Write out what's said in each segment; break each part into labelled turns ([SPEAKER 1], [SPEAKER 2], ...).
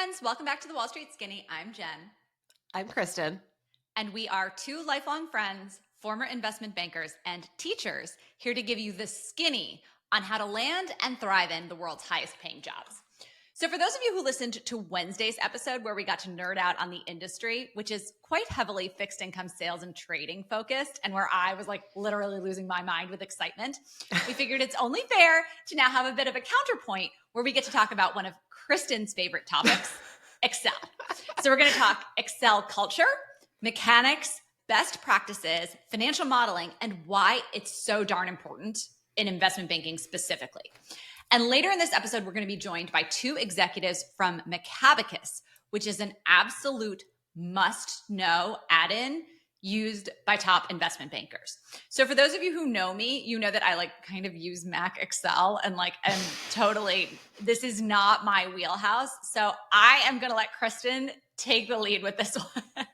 [SPEAKER 1] friends. Welcome back to the Wall Street Skinny. I'm Jen.
[SPEAKER 2] I'm Kristen.
[SPEAKER 1] And we are two lifelong friends, former investment bankers, and teachers here to give you the skinny on how to land and thrive in the world's highest paying jobs. So for those of you who listened to Wednesday's episode where we got to nerd out on the industry, which is quite heavily fixed income sales and trading focused, and where I was like literally losing my mind with excitement, we figured it's only fair to now have a bit of a counterpoint where we get to talk about one of Kristen's favorite topics, Excel. So we're going to talk Excel culture, mechanics, best practices, financial modeling, and why it's so darn important in investment banking specifically. And later in this episode, we're going to be joined by two executives from Macabacus, which is an absolute must-know add-in used by top investment bankers. So for those of you who know me, you know that I kind of use Mac Excel and totally, this is not my wheelhouse. So I am going to let Kristen take the lead with this one.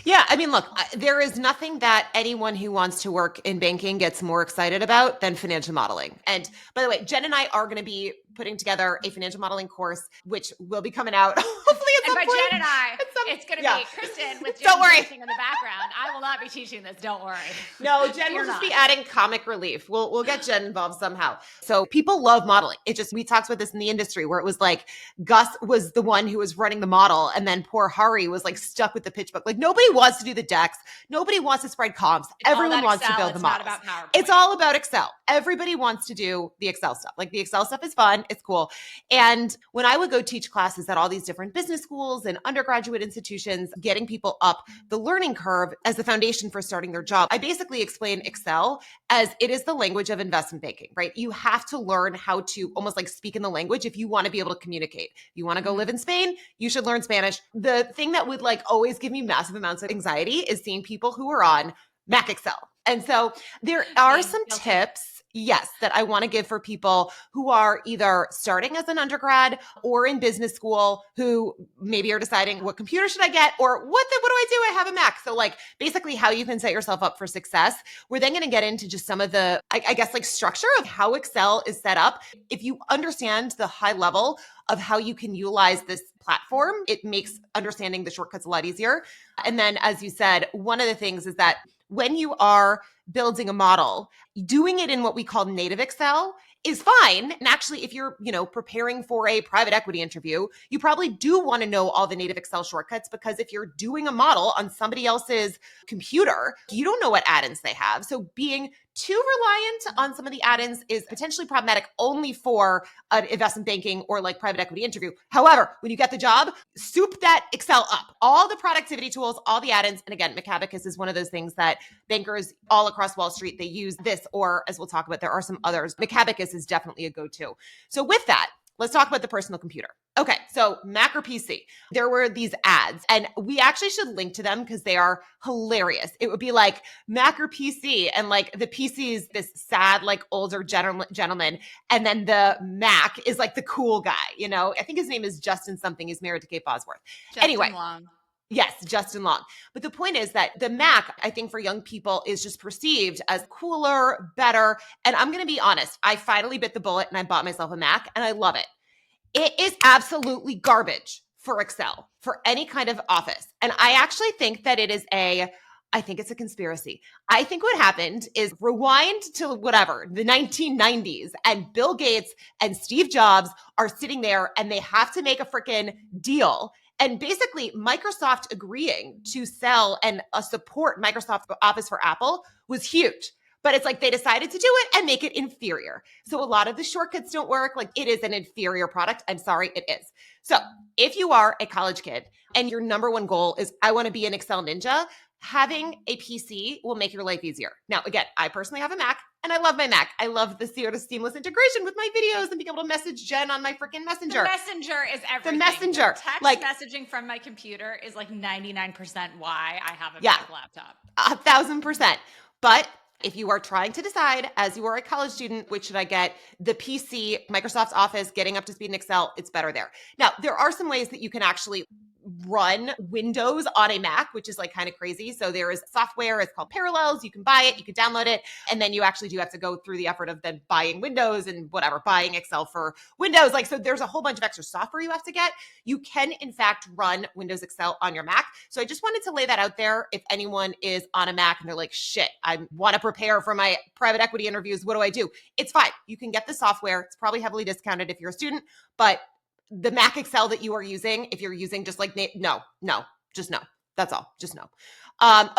[SPEAKER 2] Yeah, I mean, look, there is nothing that anyone who wants to work in banking gets more excited about than financial modeling. And by the way, Jen and I are going to be putting together a financial modeling course, which will be coming out hopefully at some
[SPEAKER 1] point. And by Jen and I, it's going to be Kristen with Jen teaching in the background. I will not be teaching this. Don't worry.
[SPEAKER 2] No, Jen will just be adding comic relief. We'll get Jen involved somehow. So people love modeling. We talked about this in the industry where it was like Gus was the one who was running the model, and then poor Hari was stuck with the pitch book. Nobody wants to do the decks. Nobody wants to spread comps. Everyone wants to build the models.
[SPEAKER 1] It's not about PowerPoint.
[SPEAKER 2] It's all about Excel. Everybody wants to do the Excel stuff. The Excel stuff is fun. It's cool. And when I would go teach classes at all these different business schools and undergraduate institutions, getting people up the learning curve as the foundation for starting their job, I basically explain Excel as it is the language of investment banking, right? You have to learn how to almost speak in the language if you want to be able to communicate. If you want to go live in Spain, you should learn Spanish. The thing that would always give me massive amounts of anxiety is seeing people who are on Mac Excel. And so there are some tips, yes, that I want to give for people who are either starting as an undergrad or in business school who maybe are deciding what computer should I get or what do I do? I have a Mac. So basically how you can set yourself up for success. We're then going to get into just some of the, I guess, structure of how Excel is set up. If you understand the high level of how you can utilize this platform, it makes understanding the shortcuts a lot easier. And then, as you said, one of the things is that when you are building a model, doing it in what we call native Excel is fine. And actually, if you're, preparing for a private equity interview, you probably do want to know all the native Excel shortcuts, because if you're doing a model on somebody else's computer, you don't know what add-ins they have. So being too reliant on some of the add-ins is potentially problematic only for an investment banking or private equity interview. However, when you get the job, soup that Excel up, all the productivity tools, all the add-ins. And again, Macabacus is one of those things that bankers all across Wall Street, they use this, or as we'll talk about, there are some others. Macabacus is definitely a go-to. So with that, let's talk about the personal computer. Okay, so Mac or PC, there were these ads, and we actually should link to them because they are hilarious. It would be Mac or PC, and the PC is this sad, older gentleman, and then the Mac is the cool guy, I think his name is Justin something. He's married to Kate Bosworth.
[SPEAKER 1] Justin Long.
[SPEAKER 2] Yes, Justin Long. But the point is that the Mac, I think for young people, is just perceived as cooler, better. And I'm going to be honest, I finally bit the bullet and I bought myself a Mac and I love it. It is absolutely garbage for Excel, for any kind of office. And I actually think that I think it's a conspiracy. I think what happened is rewind to the 1990s, and Bill Gates and Steve Jobs are sitting there and they have to make a freaking deal. And basically, Microsoft agreeing to sell and support Microsoft Office for Apple was huge. But it's they decided to do it and make it inferior. So a lot of the shortcuts don't work. It is an inferior product. I'm sorry, it is. So if you are a college kid and your number one goal is, I want to be an Excel ninja, having a PC will make your life easier. Now, again, I personally have a Mac and I love my Mac. I love the seamless integration with my videos and being able to message Jen on my freaking Messenger.
[SPEAKER 1] The Messenger is everything.
[SPEAKER 2] The Messenger.
[SPEAKER 1] The text messaging from my computer is 99% why I have a Mac laptop.
[SPEAKER 2] 1,000%. But if you are trying to decide, as you are a college student, which should I get, the PC, Microsoft Office, getting up to speed in Excel, it's better there. Now, there are some ways that you can actually run Windows on a Mac, which is like kind of crazy. So there is software, it's called Parallels. You can buy it, you can download it, and then you actually do have to go through the effort of then buying Windows and whatever, buying Excel for Windows. Like, so there's a whole bunch of extra software you have to get. You can, in fact, run Windows Excel on your Mac. So I just wanted to lay that out there. If anyone is on a Mac and they're like, shit, I want to prepare for my private equity interviews, what do I do? It's fine. You can get the software. It's probably heavily discounted if you're a student, but the Mac Excel that you are using, if you're using just like, no, just no. That's all. Just no.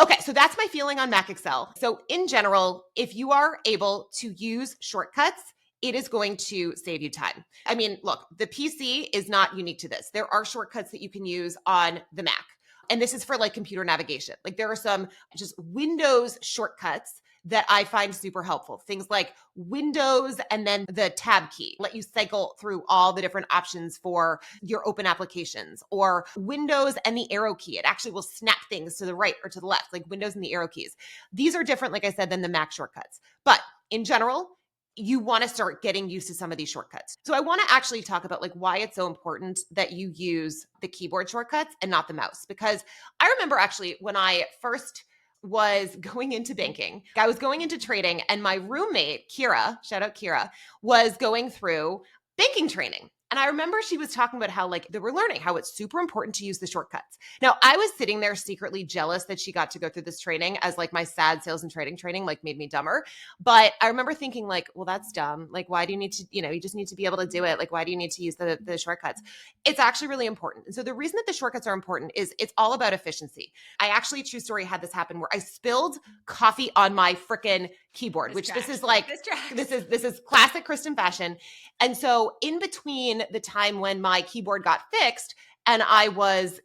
[SPEAKER 2] Okay, so that's my feeling on Mac Excel. So in general, if you are able to use shortcuts, it is going to save you time. I mean, look, the PC is not unique to this. There are shortcuts that you can use on the Mac. And this is for like computer navigation. Like there are some just Windows shortcuts that I find super helpful. Things like Windows and then the tab key, let you cycle through all the different options for your open applications, or Windows and the arrow key. It actually will snap things to the right or to the left, like Windows and the arrow keys. These are different, like I said, than the Mac shortcuts. But in general, you want to start getting used to some of these shortcuts. So I want to actually talk about like why it's so important that you use the keyboard shortcuts and not the mouse. Because I remember actually when I first was going into banking, I was going into trading, and my roommate, Kira, shout out Kira, was going through banking training. And I remember she was talking about how like they were learning how it's super important to use the shortcuts. Now, I was sitting there secretly jealous that she got to go through this training, as like my sad sales and trading training like made me dumber. But I remember thinking like, well, that's dumb. Like, why do you need to, you just need to be able to do it. Like, why do you need to use the shortcuts? It's actually really important. And so the reason that the shortcuts are important is it's all about efficiency. I actually, true story, had this happen where I spilled coffee on my freaking keyboard, this is classic Kristen fashion. And so in between the time when my keyboard got fixed and I was,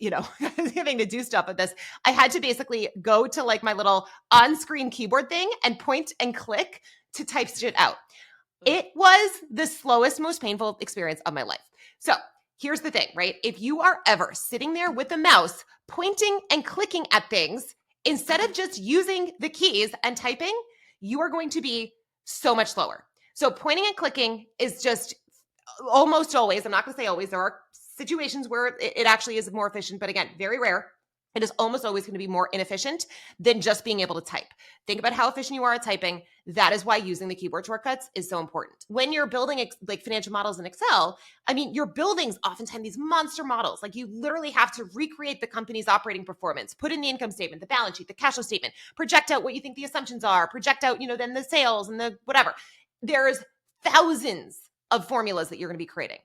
[SPEAKER 2] having to do stuff with this, I had to basically go to like my little on-screen keyboard thing and point and click to type shit out. It was the slowest, most painful experience of my life. So here's the thing, right? If you are ever sitting there with the mouse, pointing and clicking at things, instead of just using the keys and typing, you are going to be so much slower. So pointing and clicking is just almost always, I'm not going to say always, there are situations where it actually is more efficient, but again, very rare. It is almost always going to be more inefficient than just being able to type. Think about how efficient you are at typing. That is why using the keyboard shortcuts is so important. When you're building like financial models in Excel, I mean, your buildings oftentimes these monster models, like you literally have to recreate the company's operating performance, put in the income statement, the balance sheet, the cash flow statement, project out what you think the assumptions are, project out, then the sales and the whatever. There's thousands of formulas that you're going to be creating.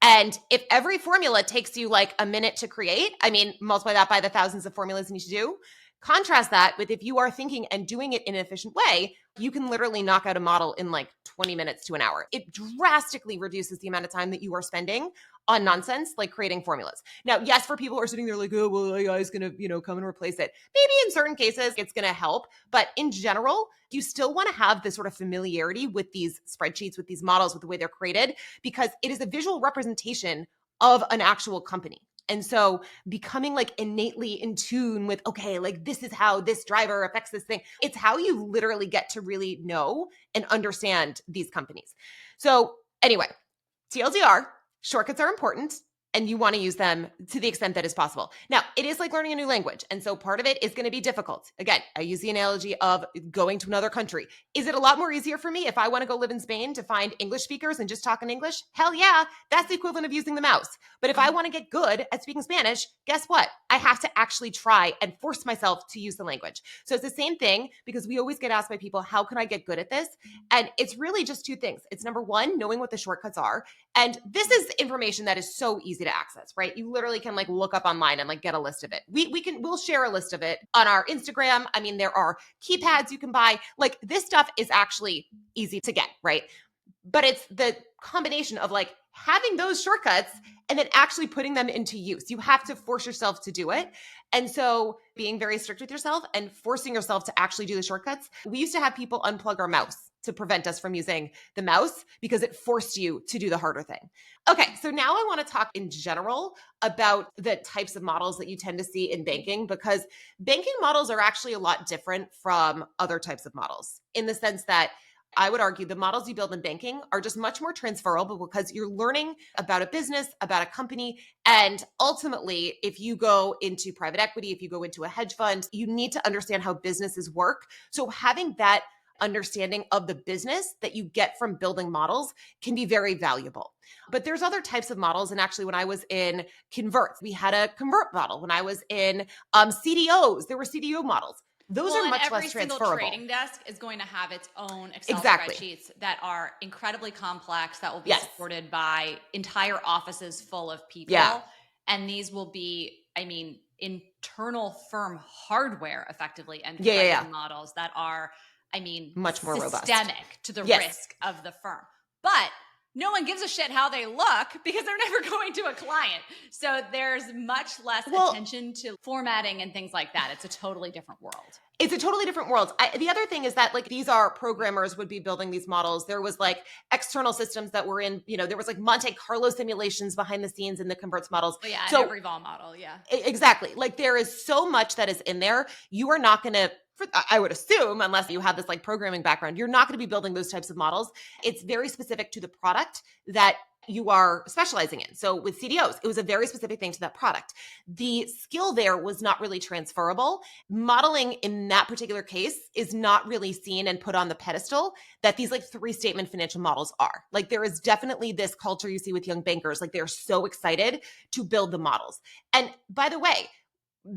[SPEAKER 2] And if every formula takes you like a minute to create, I mean, multiply that by the thousands of formulas you need to do. Contrast that with if you are thinking and doing it in an efficient way, you can literally knock out a model in like 20 minutes to an hour. It drastically reduces the amount of time that you are spending on nonsense, like creating formulas. Now, yes, for people who are sitting there like, oh, well, AI is going to, come and replace it. Maybe in certain cases, it's going to help. But in general, you still want to have this sort of familiarity with these spreadsheets, with these models, with the way they're created, because it is a visual representation of an actual company. And so becoming like innately in tune with, okay, like this is how this driver affects this thing. It's how you literally get to really know and understand these companies. So anyway, TLDR, shortcuts are important and you want to use them to the extent that is possible. Now, it is like learning a new language. And so part of it is going to be difficult. Again, I use the analogy of going to another country. Is it a lot more easier for me if I want to go live in Spain to find English speakers and just talk in English? Hell yeah, that's the equivalent of using the mouse. But if I want to get good at speaking Spanish, guess what? I have to actually try and force myself to use the language. So it's the same thing, because we always get asked by people, how can I get good at this? And it's really just two things. It's number one, knowing what the shortcuts are. And this is information that is so easy to access, right? You literally can like look up online and like get a list of it. We'll share a list of it on our Instagram. I mean, there are keypads you can buy. Like this stuff is actually easy to get, right? But it's the combination of like having those shortcuts and then actually putting them into use. You have to force yourself to do it. And so being very strict with yourself and forcing yourself to actually do the shortcuts. We used to have people unplug our mouse to prevent us from using the mouse because it forced you to do the harder thing. Okay, so now I want to talk in general about the types of models that you tend to see in banking, because banking models are actually a lot different from other types of models in the sense that I would argue the models you build in banking are just much more transferable because you're learning about a business, about a company. And ultimately, if you go into private equity, if you go into a hedge fund, you need to understand how businesses work. So having that understanding of the business that you get from building models can be very valuable. But there's other types of models. And actually, when I was in converts, we had a convert model. When I was in CDOs, there were CDO models. Those are much less transferable.
[SPEAKER 1] Every single trading desk is going to have its own Excel
[SPEAKER 2] Exactly.
[SPEAKER 1] spreadsheets that are incredibly complex, that will be
[SPEAKER 2] Yes.
[SPEAKER 1] supported by entire offices full of people.
[SPEAKER 2] Yeah.
[SPEAKER 1] And these will be, I mean, internal firm hardware effectively and
[SPEAKER 2] Yeah.
[SPEAKER 1] models that are, I mean,
[SPEAKER 2] much more robust,
[SPEAKER 1] systemic to the
[SPEAKER 2] Yes.
[SPEAKER 1] risk of the firm. But no one gives a shit how they look because they're never going to a client. So there's much less attention to formatting and things like that. It's a totally different world.
[SPEAKER 2] It's a totally different world. The other thing is that like these are programmers would be building these models. There was like external systems that were in, there was like Monte Carlo simulations behind the scenes in the converts models.
[SPEAKER 1] Oh, yeah,
[SPEAKER 2] so
[SPEAKER 1] every vol model, yeah.
[SPEAKER 2] Exactly. Like there is so much that is in there. You are not going to, I would assume, unless you have this like programming background, you're not going to be building those types of models. It's very specific to the product that you are specializing in. So with CDOs, it was a very specific thing to that product. The skill there was not really transferable. Modeling in that particular case is not really seen and put on the pedestal that these like 3-statement financial models are. Like there is definitely this culture you see with young bankers. Like they're so excited to build the models. And by the way,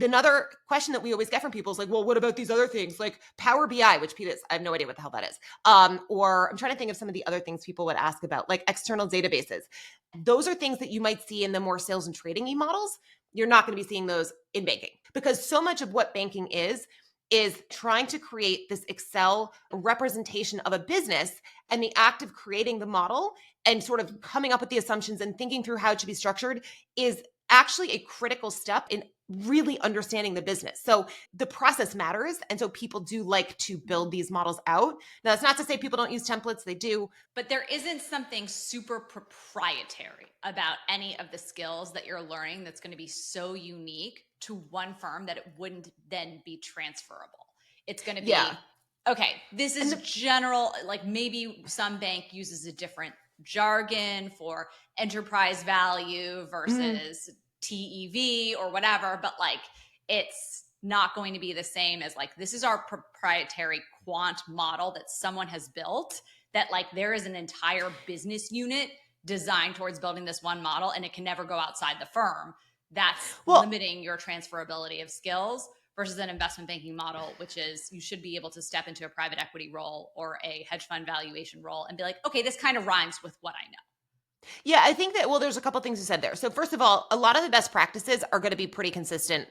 [SPEAKER 2] another question that we always get from people is like, well, what about these other things like Power BI, which people, I have no idea what the hell that is. Or I'm trying to think of some of the other things people would ask about, like external databases. Those are things that you might see in the more sales and trading models. You're not going to be seeing those in banking because so much of what banking is trying to create this Excel representation of a business, and the act of creating the model and sort of coming up with the assumptions and thinking through how it should be structured is actually a critical step in really understanding the business. So the process matters. And so people do like to build these models out. Now, that's not to say people don't use templates. They do.
[SPEAKER 1] But there isn't something super proprietary about any of the skills that you're learning that's going to be so unique to one firm that it wouldn't then be transferable. It's going to be, okay, this is general, like maybe some bank uses a different jargon for enterprise value versus TEV or whatever, but like it's not going to be the same as like this is our proprietary quant model that someone has built, that like there is an entire business unit designed towards building this one model and it can never go outside the firm. That's limiting your transferability of skills versus an investment banking model, which is you should be able to step into a private equity role or a hedge fund valuation role and be like, okay, this kind of rhymes with what I know.
[SPEAKER 2] Yeah, I think that, there's a couple things you said there. So first of all, a lot of the best practices are going to be pretty consistent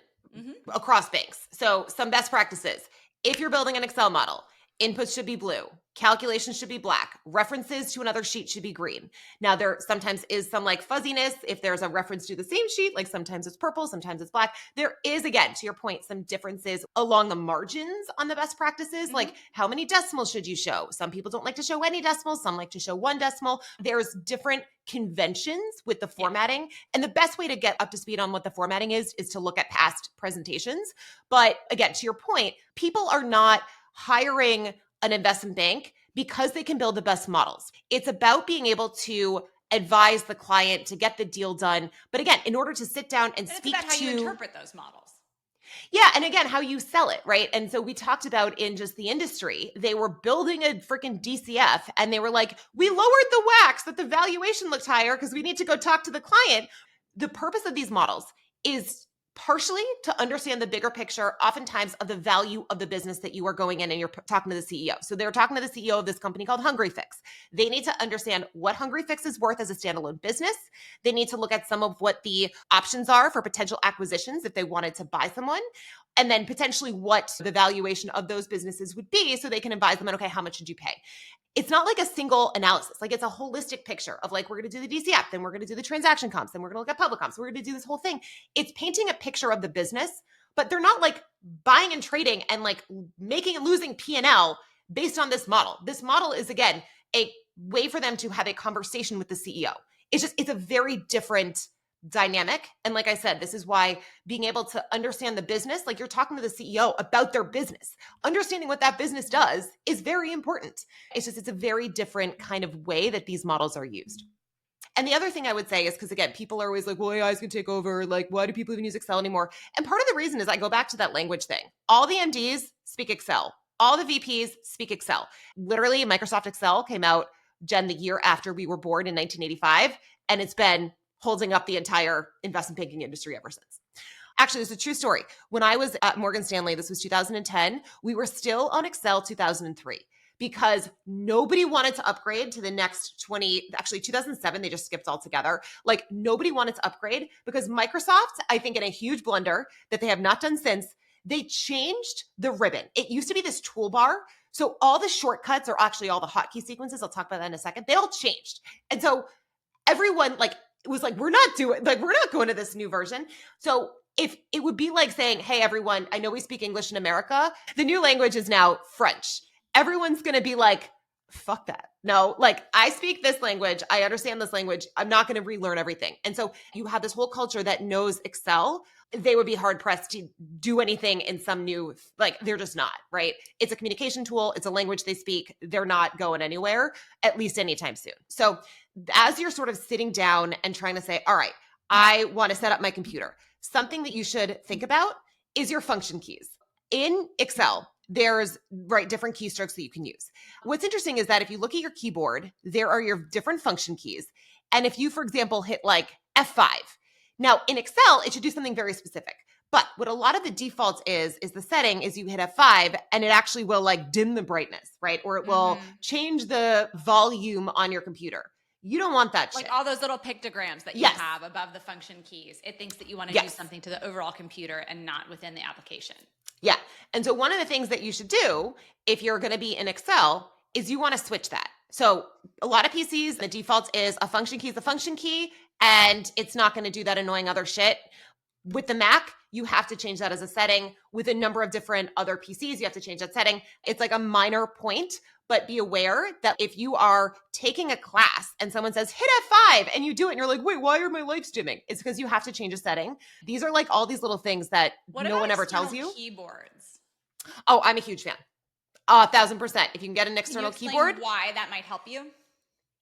[SPEAKER 2] across banks. So some best practices, if you're building an Excel model, inputs should be blue, calculations should be black, references to another sheet should be green. Now there sometimes is some like fuzziness if there's a reference to the same sheet, like sometimes it's purple, sometimes it's black. There is, again, to your point, some differences along the margins on the best practices, like how many decimals should you show? Some people don't like to show any decimals, some like to show one decimal. There's different conventions with the formatting. And the best way to get up to speed on what the formatting is to look at past presentations. But again, to your point, people are not hiring an investment bank because they can build the best models. It's about being able to advise the client to get the deal done. But again, in order to sit down and speak
[SPEAKER 1] it's about how you interpret those models.
[SPEAKER 2] Yeah. And again, how you sell it, right? And so we talked about in just the industry, they were building a freaking DCF and they were like, we lowered the wax that the valuation looked higher because we need to go talk to the client. The purpose of these models is partially to understand the bigger picture, oftentimes of the value of the business that you are going in and you're talking to the CEO. So they're talking to the CEO of this company called Hungry Fix. They need to understand what Hungry Fix is worth as a standalone business. They need to look at some of what the options are for potential acquisitions if they wanted to buy someone, and then potentially what the valuation of those businesses would be so they can advise them on, okay, how much should you pay? It's not like a single analysis. Like it's a holistic picture of like, we're going to do the DCF, then we're going to do the transaction comps, then we're going to look at public comps. We're going to do this whole thing. It's painting a picture of the business, but they're not like buying and trading and like making and losing P&L based on this model. This model is, again, a way for them to have a conversation with the CEO. It's a very different dynamic. And like I said, this is why being able to understand the business, like you're talking to the CEO about their business, understanding what that business does is very important. It's a very different kind of way that these models are used. And the other thing I would say is, because again, people are always like, well, AI is going to take over. Like, why do people even use Excel anymore? And part of the reason is I go back to that language thing. All the MDs speak Excel. All the VPs speak Excel. Literally, Microsoft Excel came out, Jen, the year after we were born in 1985. And it's been holding up the entire investment banking industry ever since. Actually, it's a true story. When I was at Morgan Stanley, this was 2010, we were still on Excel 2003 because nobody wanted to upgrade to the next 2007, they just skipped altogether. Like nobody wanted to upgrade because Microsoft, I think in a huge blunder that they have not done since, they changed the ribbon. It used to be this toolbar. So all the shortcuts or actually all the hotkey sequences, I'll talk about that in a second, they all changed. And so everyone was like, we're not going to this new version. So if it would be like saying, hey, everyone, I know we speak English in America. The new language is now French. Everyone's going to be like, fuck that. No, like I speak this language. I understand this language. I'm not going to relearn everything. And so you have this whole culture that knows Excel. They would be hard pressed to do anything in some new, like they're just not, right? It's a communication tool. It's a language they speak. They're not going anywhere, at least anytime soon. So as you're sort of sitting down and trying to say, all right, I want to set up my computer, something that you should think about is your function keys. In Excel, there's different keystrokes that you can use. What's interesting is that if you look at your keyboard, there are your different function keys. And if you, for example, hit like F5, now in Excel, it should do something very specific. But what a lot of the default is the setting is you hit F5 and it actually will like dim the brightness, right? Or it will change the volume on your computer. You don't want that shit.
[SPEAKER 1] Like all those little pictograms that you have above the function keys. It thinks that you want to do something to the overall computer and not within the application.
[SPEAKER 2] Yeah. And so one of the things that you should do if you're going to be in Excel is you want to switch that. So a lot of PCs, the default is a function key is a function key, and it's not going to do that annoying other shit. With the Mac, you have to change that as a setting. With a number of different other PCs, you have to change that setting. It's like a minor point, but be aware that if you are taking a class and someone says, hit F5, and you do it, and you're like, wait, why are my lights dimming? It's because you have to change a setting. These are like all these little things that no one ever tells you.
[SPEAKER 1] Keyboards?
[SPEAKER 2] Oh, I'm a huge fan. 1,000%. If you can get an external keyboard.
[SPEAKER 1] Why that might help you?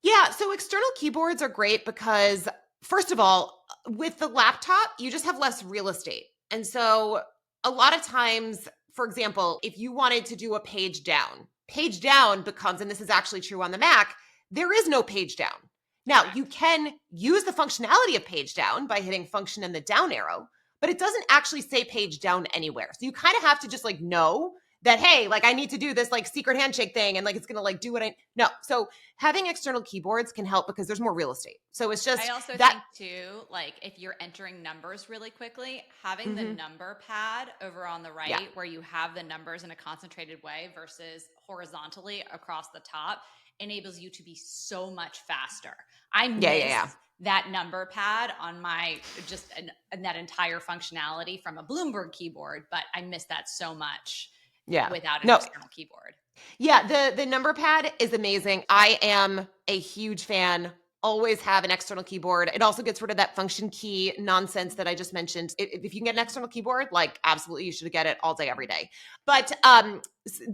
[SPEAKER 2] Yeah, so external keyboards are great because first of all, with the laptop, you just have less real estate. And so a lot of times, for example, if you wanted to do a page down becomes, and this is actually true on the Mac, there is no page down. Now, you can use the functionality of page down by hitting function and the down arrow, but it doesn't actually say page down anywhere. So you kind of have to just like know that, hey, like I need to do this like secret handshake thing and like it's going to like do what no. So having external keyboards can help because there's more real estate. So it's just
[SPEAKER 1] I also think too, like if you're entering numbers really quickly, having the number pad over on the right where you have the numbers in a concentrated way versus horizontally across the top enables you to be so much faster. I miss that number pad on my that entire functionality from a Bloomberg keyboard, but I miss that so much. Without an external keyboard.
[SPEAKER 2] Yeah, the number pad is amazing. I am a huge fan. Always have an external keyboard. It also gets rid of that function key nonsense that I just mentioned. If you can get an external keyboard, like absolutely you should get it all day, every day. But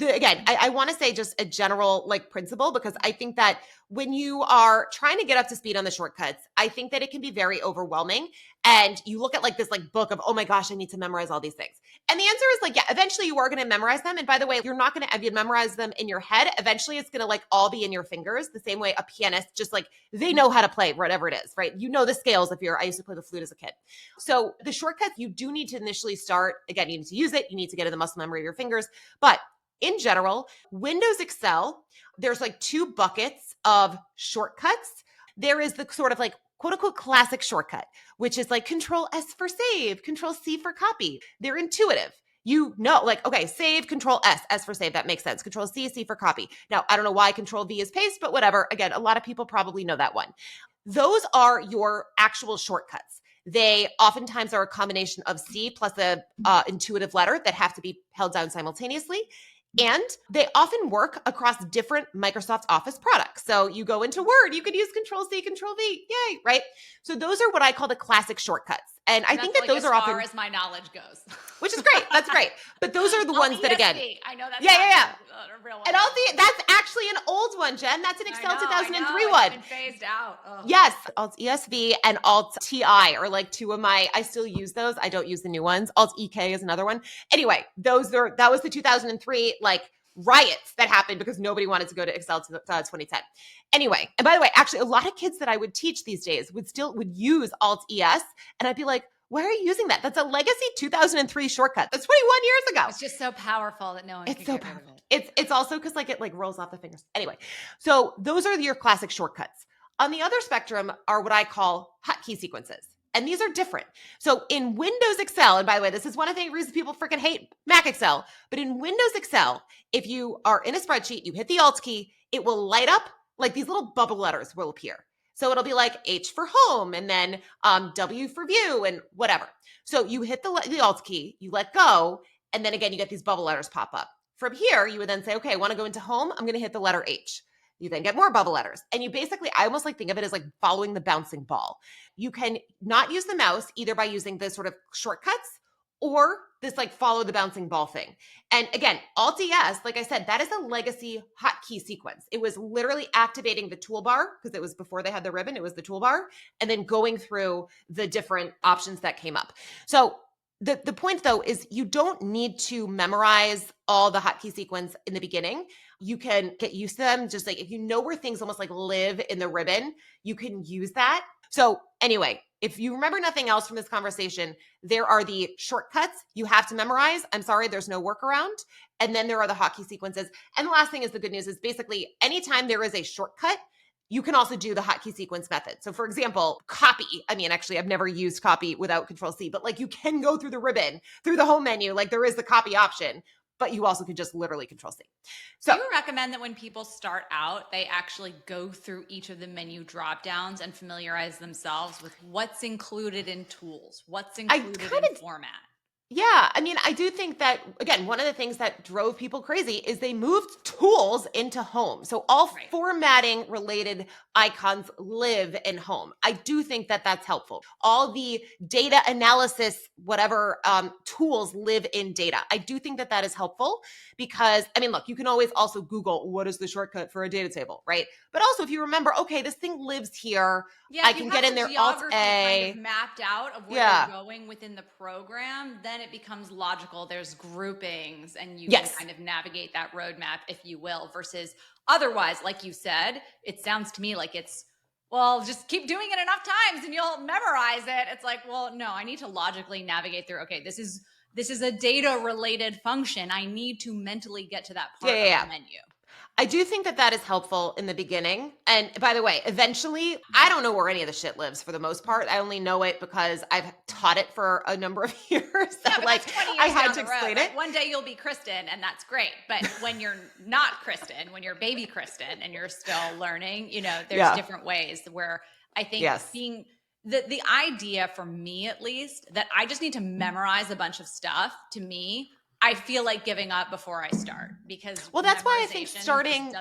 [SPEAKER 2] again, I want to say just a general like principle, because I think that when you are trying to get up to speed on the shortcuts, I think that it can be very overwhelming. And you look at like this like book of, oh my gosh, I need to memorize all these things. And the answer is like, yeah, eventually you are going to memorize them. And by the way, you're not going to memorize them in your head. Eventually it's going to like all be in your fingers, the same way a pianist, just like they know how to play whatever it is, right? You know the scales I used to play the flute as a kid. So the shortcuts, you do need to initially start, again, you need to use it. You need to get in the muscle memory of your fingers. But in general, Windows Excel, there's like two buckets of shortcuts. There is the sort of like quote unquote classic shortcut, which is like Control S for save, Control C for copy. They're intuitive. You know, like, okay, save, Control S, S for save. That makes sense. Control C, C for copy. Now, I don't know why Control V is paste, but whatever. Again, a lot of people probably know that one. Those are your actual shortcuts. They oftentimes are a combination of C plus a intuitive letter that have to be held down simultaneously. And they often work across different Microsoft Office products. So you go into Word, you could use Control C, Control V, yay, right? So those are what I call the classic shortcuts. And I
[SPEAKER 1] And
[SPEAKER 2] think
[SPEAKER 1] that's
[SPEAKER 2] that
[SPEAKER 1] like
[SPEAKER 2] those
[SPEAKER 1] as
[SPEAKER 2] are
[SPEAKER 1] far
[SPEAKER 2] often,
[SPEAKER 1] as my knowledge goes.
[SPEAKER 2] which is great. That's great. But those are the
[SPEAKER 1] Alt
[SPEAKER 2] ones that, again,
[SPEAKER 1] ESV. I know that's
[SPEAKER 2] yeah,
[SPEAKER 1] not
[SPEAKER 2] yeah, yeah.
[SPEAKER 1] a real one.
[SPEAKER 2] And that's actually an old one, Jen. That's an
[SPEAKER 1] I
[SPEAKER 2] Excel
[SPEAKER 1] know,
[SPEAKER 2] 2003
[SPEAKER 1] it's
[SPEAKER 2] one.
[SPEAKER 1] been phased out. Ugh.
[SPEAKER 2] Yes, Alt ESV and Alt TI are like two of my, I still use those. I don't use the new ones. Alt EK is another one. Anyway, that was the 2003 like riots that happened because nobody wanted to go to Excel 2010. Anyway, and by the way, actually a lot of kids that I would teach these days would use Alt ES, and I'd be like, why are you using that? That's a legacy 2003 shortcut. That's 21 years ago.
[SPEAKER 1] It's just so powerful that no one can
[SPEAKER 2] It's so
[SPEAKER 1] get rid of
[SPEAKER 2] powerful.
[SPEAKER 1] it.
[SPEAKER 2] It's also because like it like rolls off the fingers. Anyway, so those are your classic shortcuts. On the other spectrum are what I call hotkey sequences. And these are different. So in Windows Excel, and by the way, this is one of the reasons people freaking hate Mac Excel, but in Windows Excel, if you are in a spreadsheet, you hit the Alt key, it will light up like these little bubble letters will appear. So it'll be like H for home and then W for view and whatever. So you hit the Alt key, you let go, and then again, you get these bubble letters pop up. From here, you would then say, okay, I want to go into home. I'm going to hit the letter H. You then get more bubble letters. And you basically, I almost like think of it as like following the bouncing ball. You can not use the mouse either by using the sort of shortcuts or this like follow the bouncing ball thing. And again, Alt ES, like I said, that is a legacy hotkey sequence. It was literally activating the toolbar because it was before they had the ribbon, it was the toolbar, and then going through the different options that came up. So the point though is you don't need to memorize all the hotkey sequence in the beginning. You can get used to them. Just like if you know where things almost like live in the ribbon, you can use that. So anyway, if you remember nothing else from this conversation, there are the shortcuts you have to memorize. I'm sorry, there's no workaround. And then there are the hotkey sequences. And the last thing is the good news is basically anytime there is a shortcut, you can also do the hotkey sequence method. So for example, copy. I mean, actually, I've never used copy without Control C, but like you can go through the ribbon, through the home menu, like there is the copy option, but you also can just literally Control C. So
[SPEAKER 1] do you recommend that when people start out, they actually go through each of the menu drop downs and familiarize themselves with what's included in tools, what's included in format?
[SPEAKER 2] Yeah, I mean, I do think that, again, one of the things that drove people crazy is they moved tools into home. So all formatting related icons live in home. I do think that that's helpful. All the data analysis, whatever tools live in data. I do think that that is helpful because, I mean, look, you can always also Google what is the shortcut for a data table, right? But also if you remember, okay, this thing lives here.
[SPEAKER 1] Yeah,
[SPEAKER 2] I can get in there Alt A.
[SPEAKER 1] Kind of mapped out of where you're going within the program, then it becomes logical. There's groupings and you can kind of navigate that roadmap, if you will, versus otherwise, like you said, it sounds to me like it's, well, just keep doing it enough times and you'll memorize it. It's like, well, no, I need to logically navigate through, okay, this is a data related function. I need to mentally get to that part of the menu.
[SPEAKER 2] I do think that that is helpful in the beginning. And by the way, eventually, I don't know where any of the shit lives for the most part. I only know it because I've taught it for a number of years. So
[SPEAKER 1] yeah,
[SPEAKER 2] like I had to explain it.
[SPEAKER 1] Like, one day you'll be Kristen and that's great. But when you're not Kristen, when you're baby Kristen and you're still learning, you know, there's different ways where I think being the idea for me, at least, that I just need to memorize a bunch of stuff, to me, I feel like giving up before I start because
[SPEAKER 2] that's why I think starting,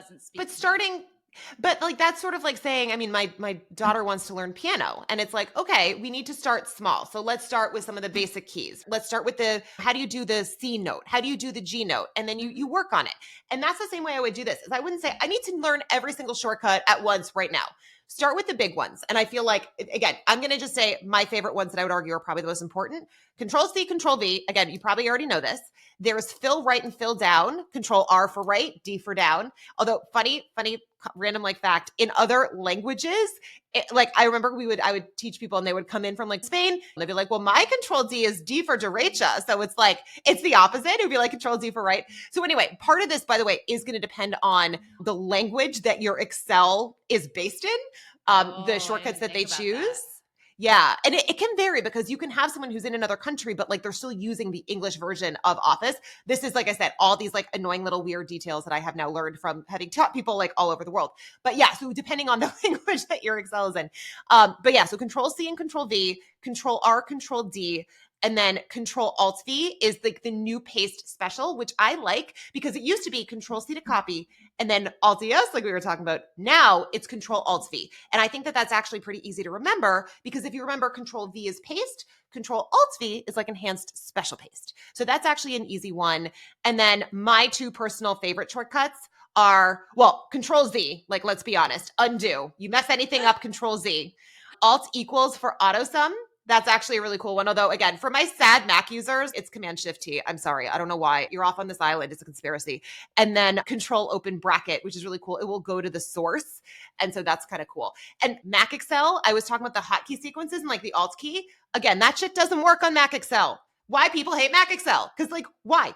[SPEAKER 2] but like that's sort of like saying, I mean, my daughter wants to learn piano and it's like, okay, we need to start small. So let's start with some of the basic keys. Let's start with how do you do the C note? How do you do the G note? And then you work on it. And that's the same way I would do this is I wouldn't say I need to learn every single shortcut at once right now. Start with the big ones. And I feel like, again, I'm going to just say my favorite ones that I would argue are probably the most important. Control C, Control V. Again, you probably already know this. There's fill right and fill down. Control R for right, D for down. Although funny, random like fact, in other languages, like I remember I would teach people and they would come in from like Spain. And they'd be like, well, my Control D is D for derecha. So it's like, it's the opposite. It would be like Control D for right. So anyway, part of this, by the way, is going to depend on the language that your Excel is based in, the shortcuts that they choose. Yeah. And it can vary because you can have someone who's in another country, but like they're still using the English version of Office. This is, like I said, all these like annoying little weird details that I have now learned from having taught people like all over the world. But yeah, so depending on the language that your Excel is in. But yeah, so Control C and Control V, Control R, Control D, and then Control Alt V is like the new paste special, which I like because it used to be Control C to copy and then Alt ES, like we were talking about. Now it's Control Alt V. And I think that that's actually pretty easy to remember because if you remember Control V is paste, Control Alt V is like enhanced special paste. So that's actually an easy one. And then my two personal favorite shortcuts are, well, Control Z, like let's be honest, undo. You mess anything up, Control Z. Alt equals for auto sum. That's actually a really cool one. Although, again, for my sad Mac users, it's Command Shift T. I'm sorry. I don't know why. You're off on this island. It's a conspiracy. And then Control Open Bracket, which is really cool. It will go to the source. And so that's kind of cool. And Mac Excel, I was talking about the hotkey sequences and like the Alt key. Again, that shit doesn't work on Mac Excel. Why people hate Mac Excel? Because like, why?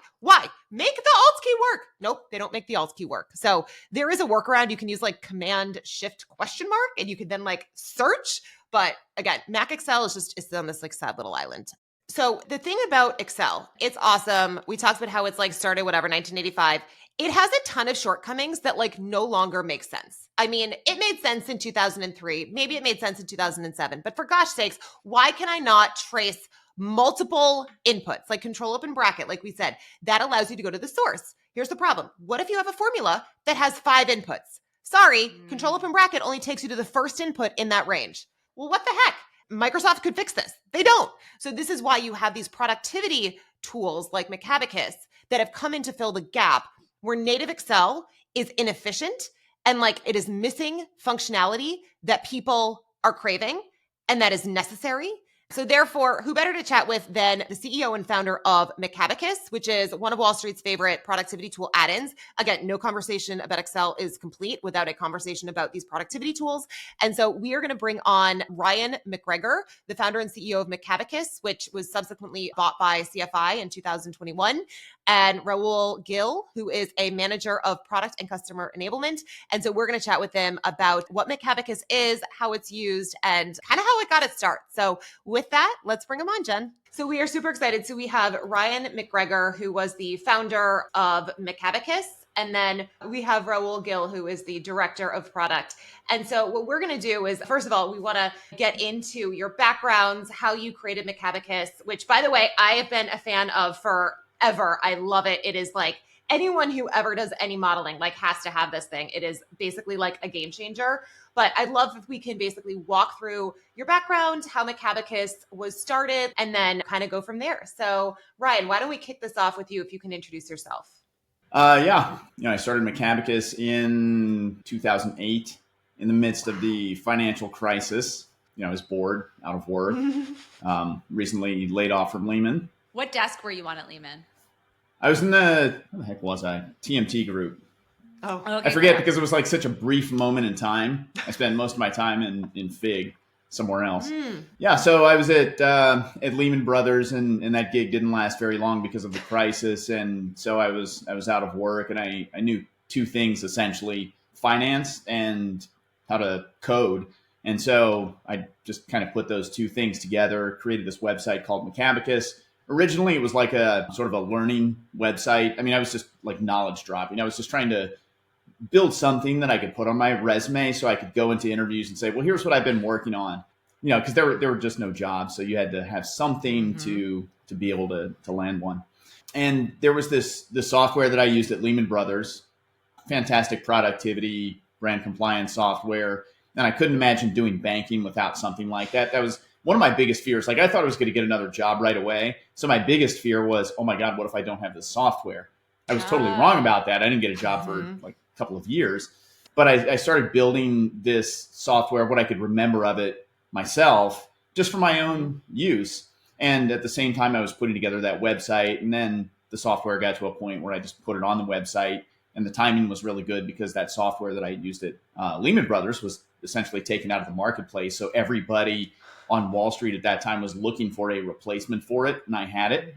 [SPEAKER 2] Make the Alt key work. Nope, they don't make the Alt key work. So there is a workaround. You can use like Command Shift question mark and you can then like search. But again, Mac Excel is just, it's on this like sad little island. So the thing about Excel, it's awesome. We talked about how it's like started, whatever, 1985. It has a ton of shortcomings that like no longer make sense. I mean, it made sense in 2003. Maybe it made sense in 2007. But for gosh sakes, why can I not trace multiple inputs, like Control Open Bracket, like we said, that allows you to go to the source. Here's the problem. What if you have a formula that has 5 inputs? Sorry, Control Open Bracket only takes you to the first input in that range. Well, what the heck? Microsoft could fix this. They don't. So this is why you have these productivity tools like Macabacus that have come in to fill the gap where native Excel is inefficient and like it is missing functionality that people are craving and that is necessary. So therefore, who better to chat with than the CEO and founder of Macabacus, which is one of Wall Street's favorite productivity tool add-ins. Again, no conversation about Excel is complete without a conversation about these productivity tools. And so we are going to bring on Ryan MacGregor, the founder and CEO of Macabacus, which was subsequently bought by CFI in 2021, and Rahul Gill, who is a manager of Product and Customer Enablement. And so we're going to chat with them about what Macabacus is, how it's used, and kind of how it got its start. So with that, let's bring him on, Jen. So we are super excited. So we have Ryan MacGregor, who was the founder of Macabacus. And then we have Rahul Gill, who is the director of product. And so what we're going to do is, first of all, we want to get into your backgrounds, how you created Macabacus, which, by the way, I have been a fan of forever. I love it. It is like anyone who ever does any modeling like has to have this thing. It is basically like a game changer. But I'd love if we can basically walk through your background, how Macabacus was started, and then kind of go from there. So Ryan, why don't we kick this off with you if you can introduce yourself?
[SPEAKER 3] Yeah. I started Macabacus in 2008 in the midst of the financial crisis. I was bored, out of work, recently laid off from Lehman.
[SPEAKER 1] What desk were you on at Lehman?
[SPEAKER 3] I was in what the heck was I? TMT group.
[SPEAKER 2] Oh,
[SPEAKER 1] okay,
[SPEAKER 3] I forget because it was like such a brief moment in time. I spent most of my time in FIG somewhere else. Yeah, so I was at Lehman Brothers, and that gig didn't last very long because of the crisis, and so I was out of work, and I knew 2 things essentially: finance and how to code. And so I just kind of put those 2 things together, created this website called Macabacus. Originally, it was like a sort of a learning website. I mean, I was just like knowledge dropping. I was just trying to build something that I could put on my resume so I could go into interviews and say, well, here's what I've been working on, because there were just no jobs. So you had to have something to be able to land one. And there was this software that I used at Lehman Brothers, fantastic productivity, brand compliance software. And I couldn't imagine doing banking without something like that. That was one of my biggest fears. Like I thought I was going to get another job right away. So my biggest fear was, oh my God, what if I don't have this software? I was totally wrong about that. I didn't get a job for like a couple of years, but I started building this software, what I could remember of it myself, just for my own use. And at the same time, I was putting together that website, and then the software got to a point where I just put it on the website, and the timing was really good because that software that I used at Lehman Brothers was essentially taken out of the marketplace. So everybody on Wall Street at that time was looking for a replacement for it, and I had it.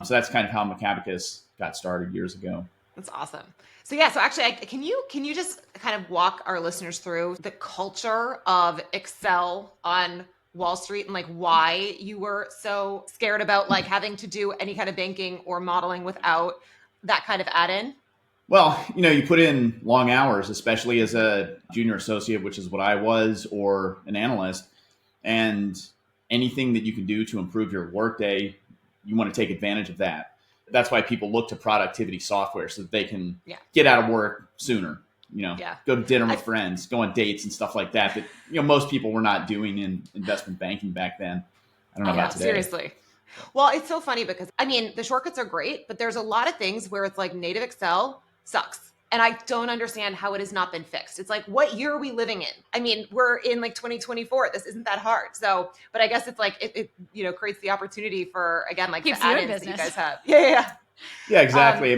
[SPEAKER 3] So that's kind of how Macabacus got started years ago.
[SPEAKER 2] That's awesome. So yeah, so actually, can you just kind of walk our listeners through the culture of Excel on Wall Street and like why you were so scared about like having to do any kind of banking or modeling without that kind of add-in?
[SPEAKER 3] Well, you put in long hours, especially as a junior associate, which is what I was, or an analyst. And anything that you can do to improve your workday, you want to take advantage of that. That's why people look to productivity software so that they can get out of work sooner, go to dinner with friends, go on dates and stuff like that. That, most people were not doing in investment banking back then. I don't know about today.
[SPEAKER 2] Seriously. Well, it's so funny because, the shortcuts are great, but there's a lot of things where it's like native Excel sucks. And I don't understand how it has not been fixed. It's like, what year are we living in? We're in like 2024. This isn't that hard. So, but I guess it's like, it creates the opportunity for, again, like
[SPEAKER 1] keeps
[SPEAKER 2] the
[SPEAKER 1] you in
[SPEAKER 2] add-ins that you
[SPEAKER 1] business.
[SPEAKER 2] guys have. Yeah.
[SPEAKER 3] Yeah, exactly.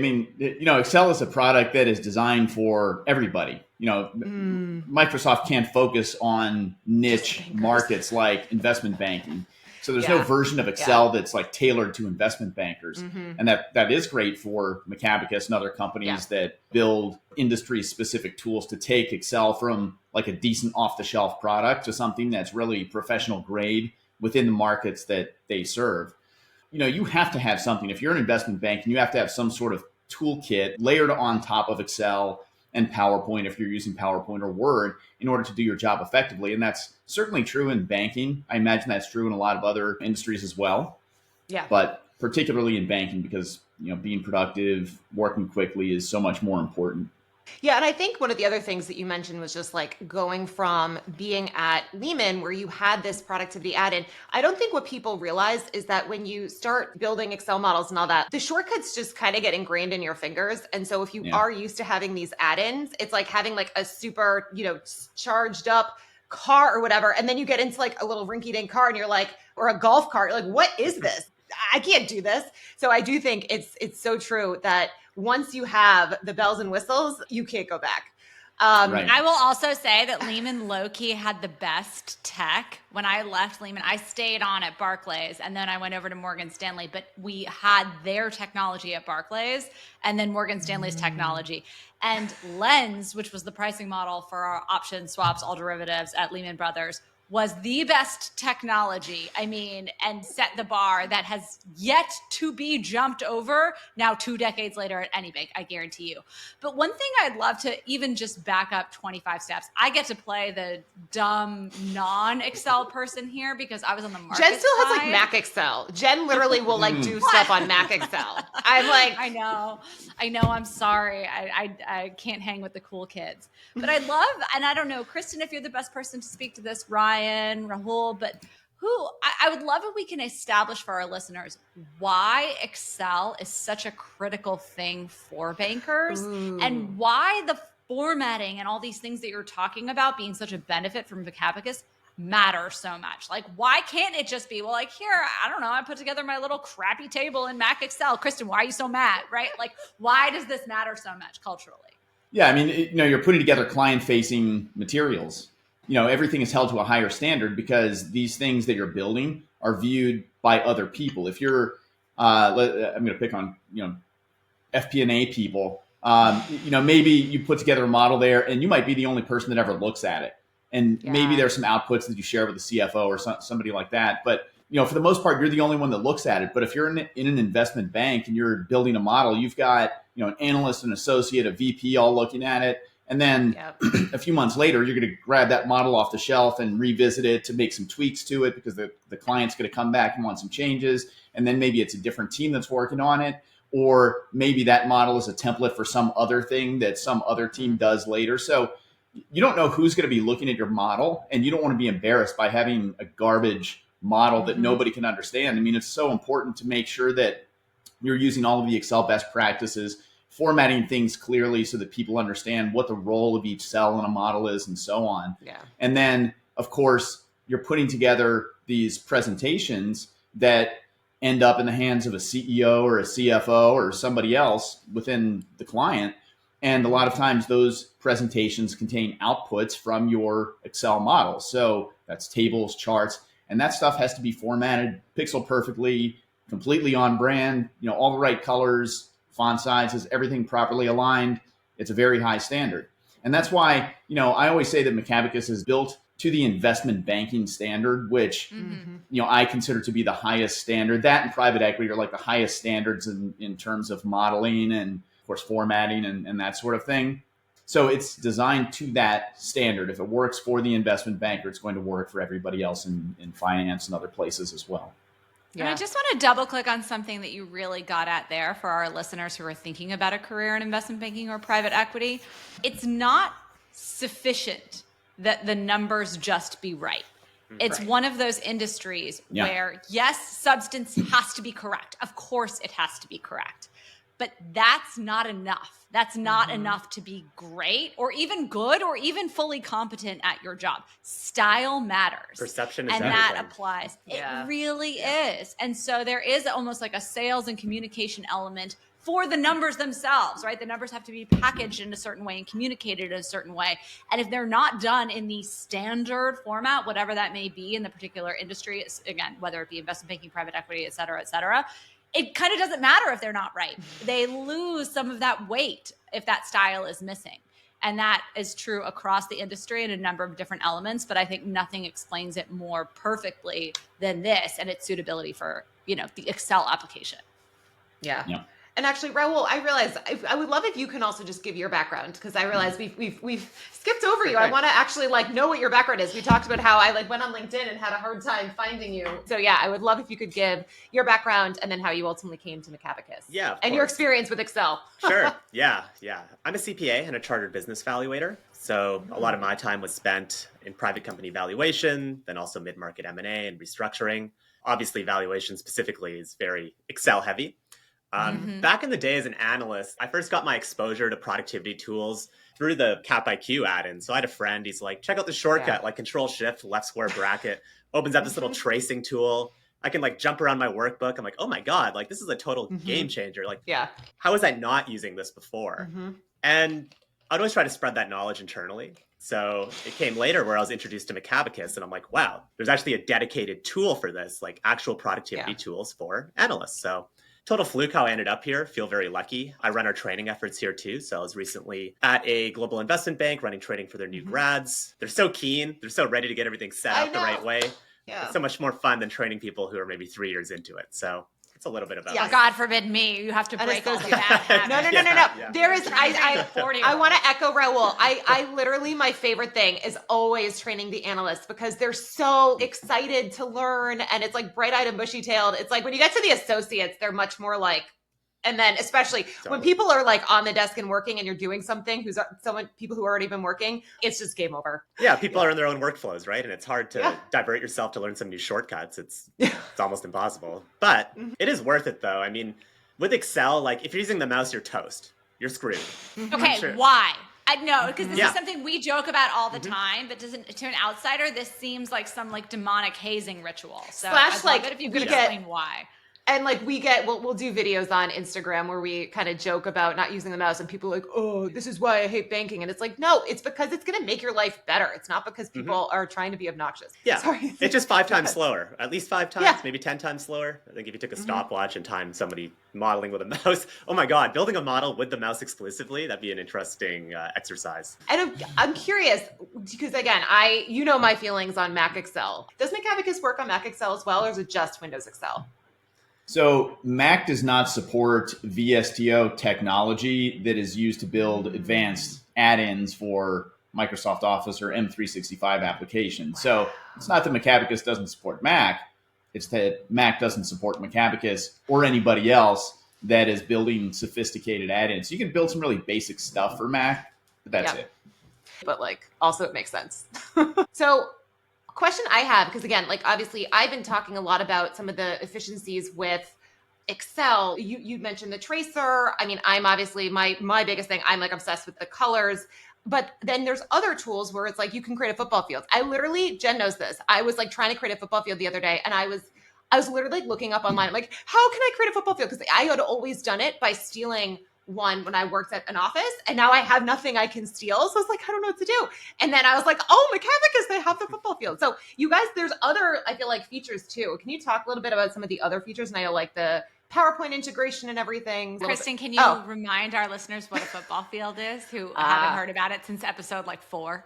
[SPEAKER 3] Excel is a product that is designed for everybody. Microsoft can't focus on niche markets like investment banking. So there's no version of Excel that's like tailored to investment bankers. And that is great for Macabacus and other companies that build industry specific tools to take Excel from like a decent off the shelf product to something that's really professional grade within the markets that they serve. You have to have something. If you're an investment bank, and you have to have some sort of toolkit layered on top of Excel and PowerPoint if you're using PowerPoint or Word in order to do your job effectively. And that's certainly true in banking. I imagine that's true in a lot of other industries as well. Yeah. But particularly in banking because, being productive, working quickly is so much more important.
[SPEAKER 2] Yeah. And I think one of the other things that you mentioned was just like going from being at Lehman where you had this productivity add-in. I don't think what people realize is that when you start building Excel models and all that, the shortcuts just kind of get ingrained in your fingers. And so if you are used to having these add-ins, it's like having like a super, charged up car or whatever. And then you get into like a little rinky-dink car and you're like, or a golf cart, you're like, what is this? I can't do this. So I do think it's so true that once you have the bells and whistles, you can't go back.
[SPEAKER 3] Right.
[SPEAKER 1] I will also say that Lehman low-key had the best tech. When I left Lehman, I stayed on at Barclays and then I went over to Morgan Stanley, but we had their technology at Barclays and then Morgan Stanley's technology. And Lens, which was the pricing model for our options, swaps, all derivatives at Lehman Brothers, was the best technology, and set the bar that has yet to be jumped over now 2 decades later at any bank, I guarantee you. But one thing I'd love to even just back up 25 steps. I get to play the dumb non-Excel person here because I was on the market
[SPEAKER 2] Jen still
[SPEAKER 1] side.
[SPEAKER 2] has like Mac Excel. Jen literally will like do stuff on Mac Excel. I'm like,
[SPEAKER 1] I know. I'm sorry. I can't hang with the cool kids. But I love, and I don't know, Kristen, if you're the best person to speak to this, Ryan, Rahul, but I would love if we can establish for our listeners why Excel is such a critical thing for bankers and why the formatting and all these things that you're talking about being such a benefit from Macabacus matter so much. Like, why can't it just be, well, like, here, I don't know, I put together my little crappy table in Mac Excel. Kristen, why are you so mad, right? Like, why does this matter so much culturally?
[SPEAKER 3] Yeah, you're putting together client-facing materials. Everything is held to a higher standard because these things that you're building are viewed by other people. If you're, I'm going to pick on, FP&A people, maybe you put together a model there and you might be the only person that ever looks at it. And maybe there's some outputs that you share with the CFO or somebody like that. But, for the most part, you're the only one that looks at it. But if you're in an investment bank and you're building a model, you've got, an analyst, an associate, a VP all looking at it. And then a few months later, you're going to grab that model off the shelf and revisit it to make some tweaks to it because the client's going to come back and want some changes. And then maybe it's a different team that's working on it. Or maybe that model is a template for some other thing that some other team does later. So you don't know who's going to be looking at your model, and you don't want to be embarrassed by having a garbage model that nobody can understand. It's so important to make sure that you're using all of the Excel best practices, formatting things clearly so that people understand what the role of each cell in a model is and so on. Yeah. And then, of course, you're putting together these presentations that end up in the hands of a CEO or a CFO or somebody else within the client. And a lot of times those presentations contain outputs from your Excel model. So that's tables, charts, and that stuff has to be formatted pixel perfectly, completely on brand, all the right colors, font sizes, everything properly aligned. It's a very high standard. And that's why, I always say that Macabacus is built to the investment banking standard, which, I consider to be the highest standard. That and private equity are like the highest standards in terms of modeling and, of course, formatting and that sort of thing. So it's designed to that standard. If it works for the investment banker, it's going to work for everybody else in finance and other places as well.
[SPEAKER 1] And I just want to double click on something that you really got at there for our listeners who are thinking about a career in investment banking or private equity. It's not sufficient that the numbers just be right. It's one of those industries where, yes, substance has to be correct. Of course it has to be correct. But that's not enough. That's not enough to be great or even good or even fully competent at your job. Style matters.
[SPEAKER 4] Perception is
[SPEAKER 1] and
[SPEAKER 4] everything.
[SPEAKER 1] that applies. It really is. And so there is almost like a sales and communication element for the numbers themselves, right? The numbers have to be packaged in a certain way and communicated in a certain way. And if they're not done in the standard format, whatever that may be in the particular industry, again, whether it be investment banking, private equity, et cetera, it kind of doesn't matter if they're not right. They lose some of that weight if that style is missing. And that is true across the industry in a number of different elements, but I think nothing explains it more perfectly than this and its suitability for, the Excel application.
[SPEAKER 2] Yeah. And actually, Rahul, I realized I would love if you can also just give your background, because I realized we've skipped over you. I want to actually know what your background is. We talked about how I went on LinkedIn and had a hard time finding you. So yeah, I would love if you could give your background and then how you ultimately came to Macabacus.
[SPEAKER 4] Yeah, of
[SPEAKER 2] and
[SPEAKER 4] course.
[SPEAKER 2] Your experience with Excel.
[SPEAKER 4] Sure. Yeah. I'm a CPA and a chartered business valuator. So a lot of my time was spent in private company valuation, then also mid-market M&A and restructuring. Obviously, valuation specifically is very Excel heavy. Back in the day as an analyst, I first got my exposure to productivity tools through the CapIQ add-in. So I had a friend, he's like, check out the shortcut, Control Shift, left square bracket, opens up this little tracing tool. I can jump around my workbook. I'm like, oh my God, this is a total game changer. How was I not using this before? And I'd always try to spread that knowledge internally. So it came later where I was introduced to Macabacus and I'm like, wow, there's actually a dedicated tool for this, actual productivity tools for analysts. So total fluke how I ended up here. Feel very lucky. I run our training efforts here too. So I was recently at a global investment bank running training for their new grads. They're so keen. They're so ready to get everything set up the right way. Yeah. It's so much more fun than training people who are maybe 3 years into it. So it's a little bit about
[SPEAKER 1] God forbid me. You have to break all the bad habits.
[SPEAKER 2] No.
[SPEAKER 4] Yeah.
[SPEAKER 2] There is, I want to echo Rahul. I literally, my favorite thing is always training the analysts because they're so excited to learn and it's bright-eyed and bushy-tailed. It's when you get to the associates, they're much more and then especially when people are on the desk and working and you're doing something, people who already been working, it's just game over.
[SPEAKER 4] Yeah, people are in their own workflows, right? And it's hard to divert yourself to learn some new shortcuts. It's almost impossible. But it is worth it though. I mean, with Excel, if you're using the mouse, you're toast. You're screwed.
[SPEAKER 1] Okay, why? I know, because this is something we joke about all the time, but to an outsider, this seems like some demonic hazing ritual. So I'd love it if you could explain why.
[SPEAKER 2] And we'll do videos on Instagram where we kind of joke about not using the mouse and people are like, oh, this is why I hate banking. And it's no, it's because it's going to make your life better. It's not because people are trying to be obnoxious.
[SPEAKER 4] Yeah.
[SPEAKER 2] Sorry.
[SPEAKER 4] It's just 5 times slower, at least 5 times, maybe 10 times slower. I think if you took a stopwatch and timed somebody modeling with a mouse, oh my God, building a model with the mouse exclusively, that'd be an interesting exercise.
[SPEAKER 2] And I'm curious because again, my feelings on Mac Excel. Does Macabacus work on Mac Excel as well, or is it just Windows Excel?
[SPEAKER 3] So Mac does not support VSTO technology that is used to build advanced add-ins for Microsoft Office or M365 applications. So it's not that Macabacus doesn't support Mac. It's that Mac doesn't support Macabacus or anybody else that is building sophisticated add-ins. You can build some really basic stuff for Mac, but that's it.
[SPEAKER 2] But also it makes sense. So question I have, because again, obviously I've been talking a lot about some of the efficiencies with Excel. You mentioned the tracer. I mean, I'm obviously my biggest thing, I'm obsessed with the colors. But then there's other tools where it's you can create a football field. I literally, Jen knows this. I was trying to create a football field the other day and I was literally looking up online. I'm how can I create a football field? Because I had always done it by stealing one when I worked at an office, and now I have nothing I can steal. So I was I don't know what to do. And then I was oh, Macabacus, they have the football field. So you guys, there's other, I feel features too. Can you talk a little bit about some of the other features? And I know the PowerPoint integration and everything.
[SPEAKER 1] Kristen, can you remind our listeners what a football field is who haven't heard about it since episode 4?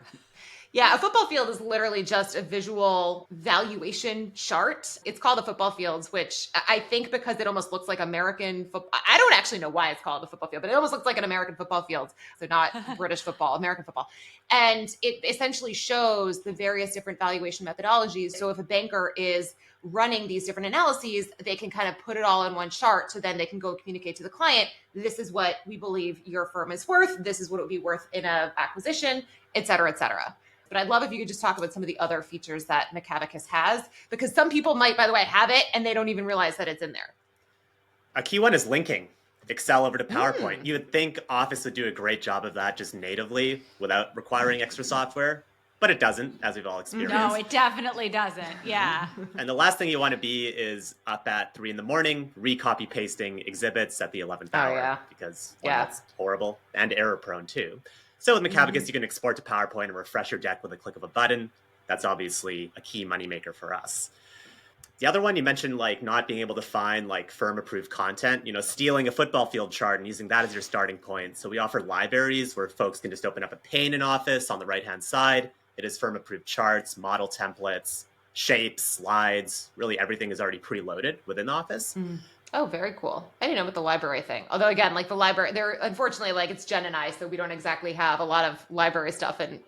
[SPEAKER 2] Yeah, a football field is literally just a visual valuation chart. It's called a football field, which I think because it almost looks like American football. I don't actually know why it's called a football field, but it almost looks like an American football field. So not British football, American football. And it essentially shows the various different valuation methodologies. So if a banker is running these different analyses, they can kind of put it all in one chart. So then they can go communicate to the client, this is what we believe your firm is worth. This is what it would be worth in an acquisition, et cetera, et cetera. But I'd love if you could just talk about some of the other features that Macabacus has, because some people might, by the way, have it and they don't even realize that it's in there.
[SPEAKER 4] A key one is linking Excel over to PowerPoint. You would think Office would do a great job of that just natively without requiring extra software, but it doesn't, as we've all experienced.
[SPEAKER 1] No, it definitely doesn't. Yeah.
[SPEAKER 4] And the last thing you want to be is up at 3 a.m, re-copy pasting exhibits at the 11th hour, because that's horrible and error prone too. So with Macabacus, you can export to PowerPoint and refresh your deck with a click of a button. That's obviously a key moneymaker for us. The other one you mentioned, like not being able to find like firm-approved content, stealing a football field chart and using that as your starting point. So we offer libraries where folks can just open up a pane in Office on the right-hand side. It is firm-approved charts, model templates, shapes, slides. Really everything is already preloaded within Office.
[SPEAKER 2] Oh, very cool. I didn't know about the library thing. Although again, like the library, there unfortunately, like it's Jen and I, so we don't exactly have a lot of library stuff. And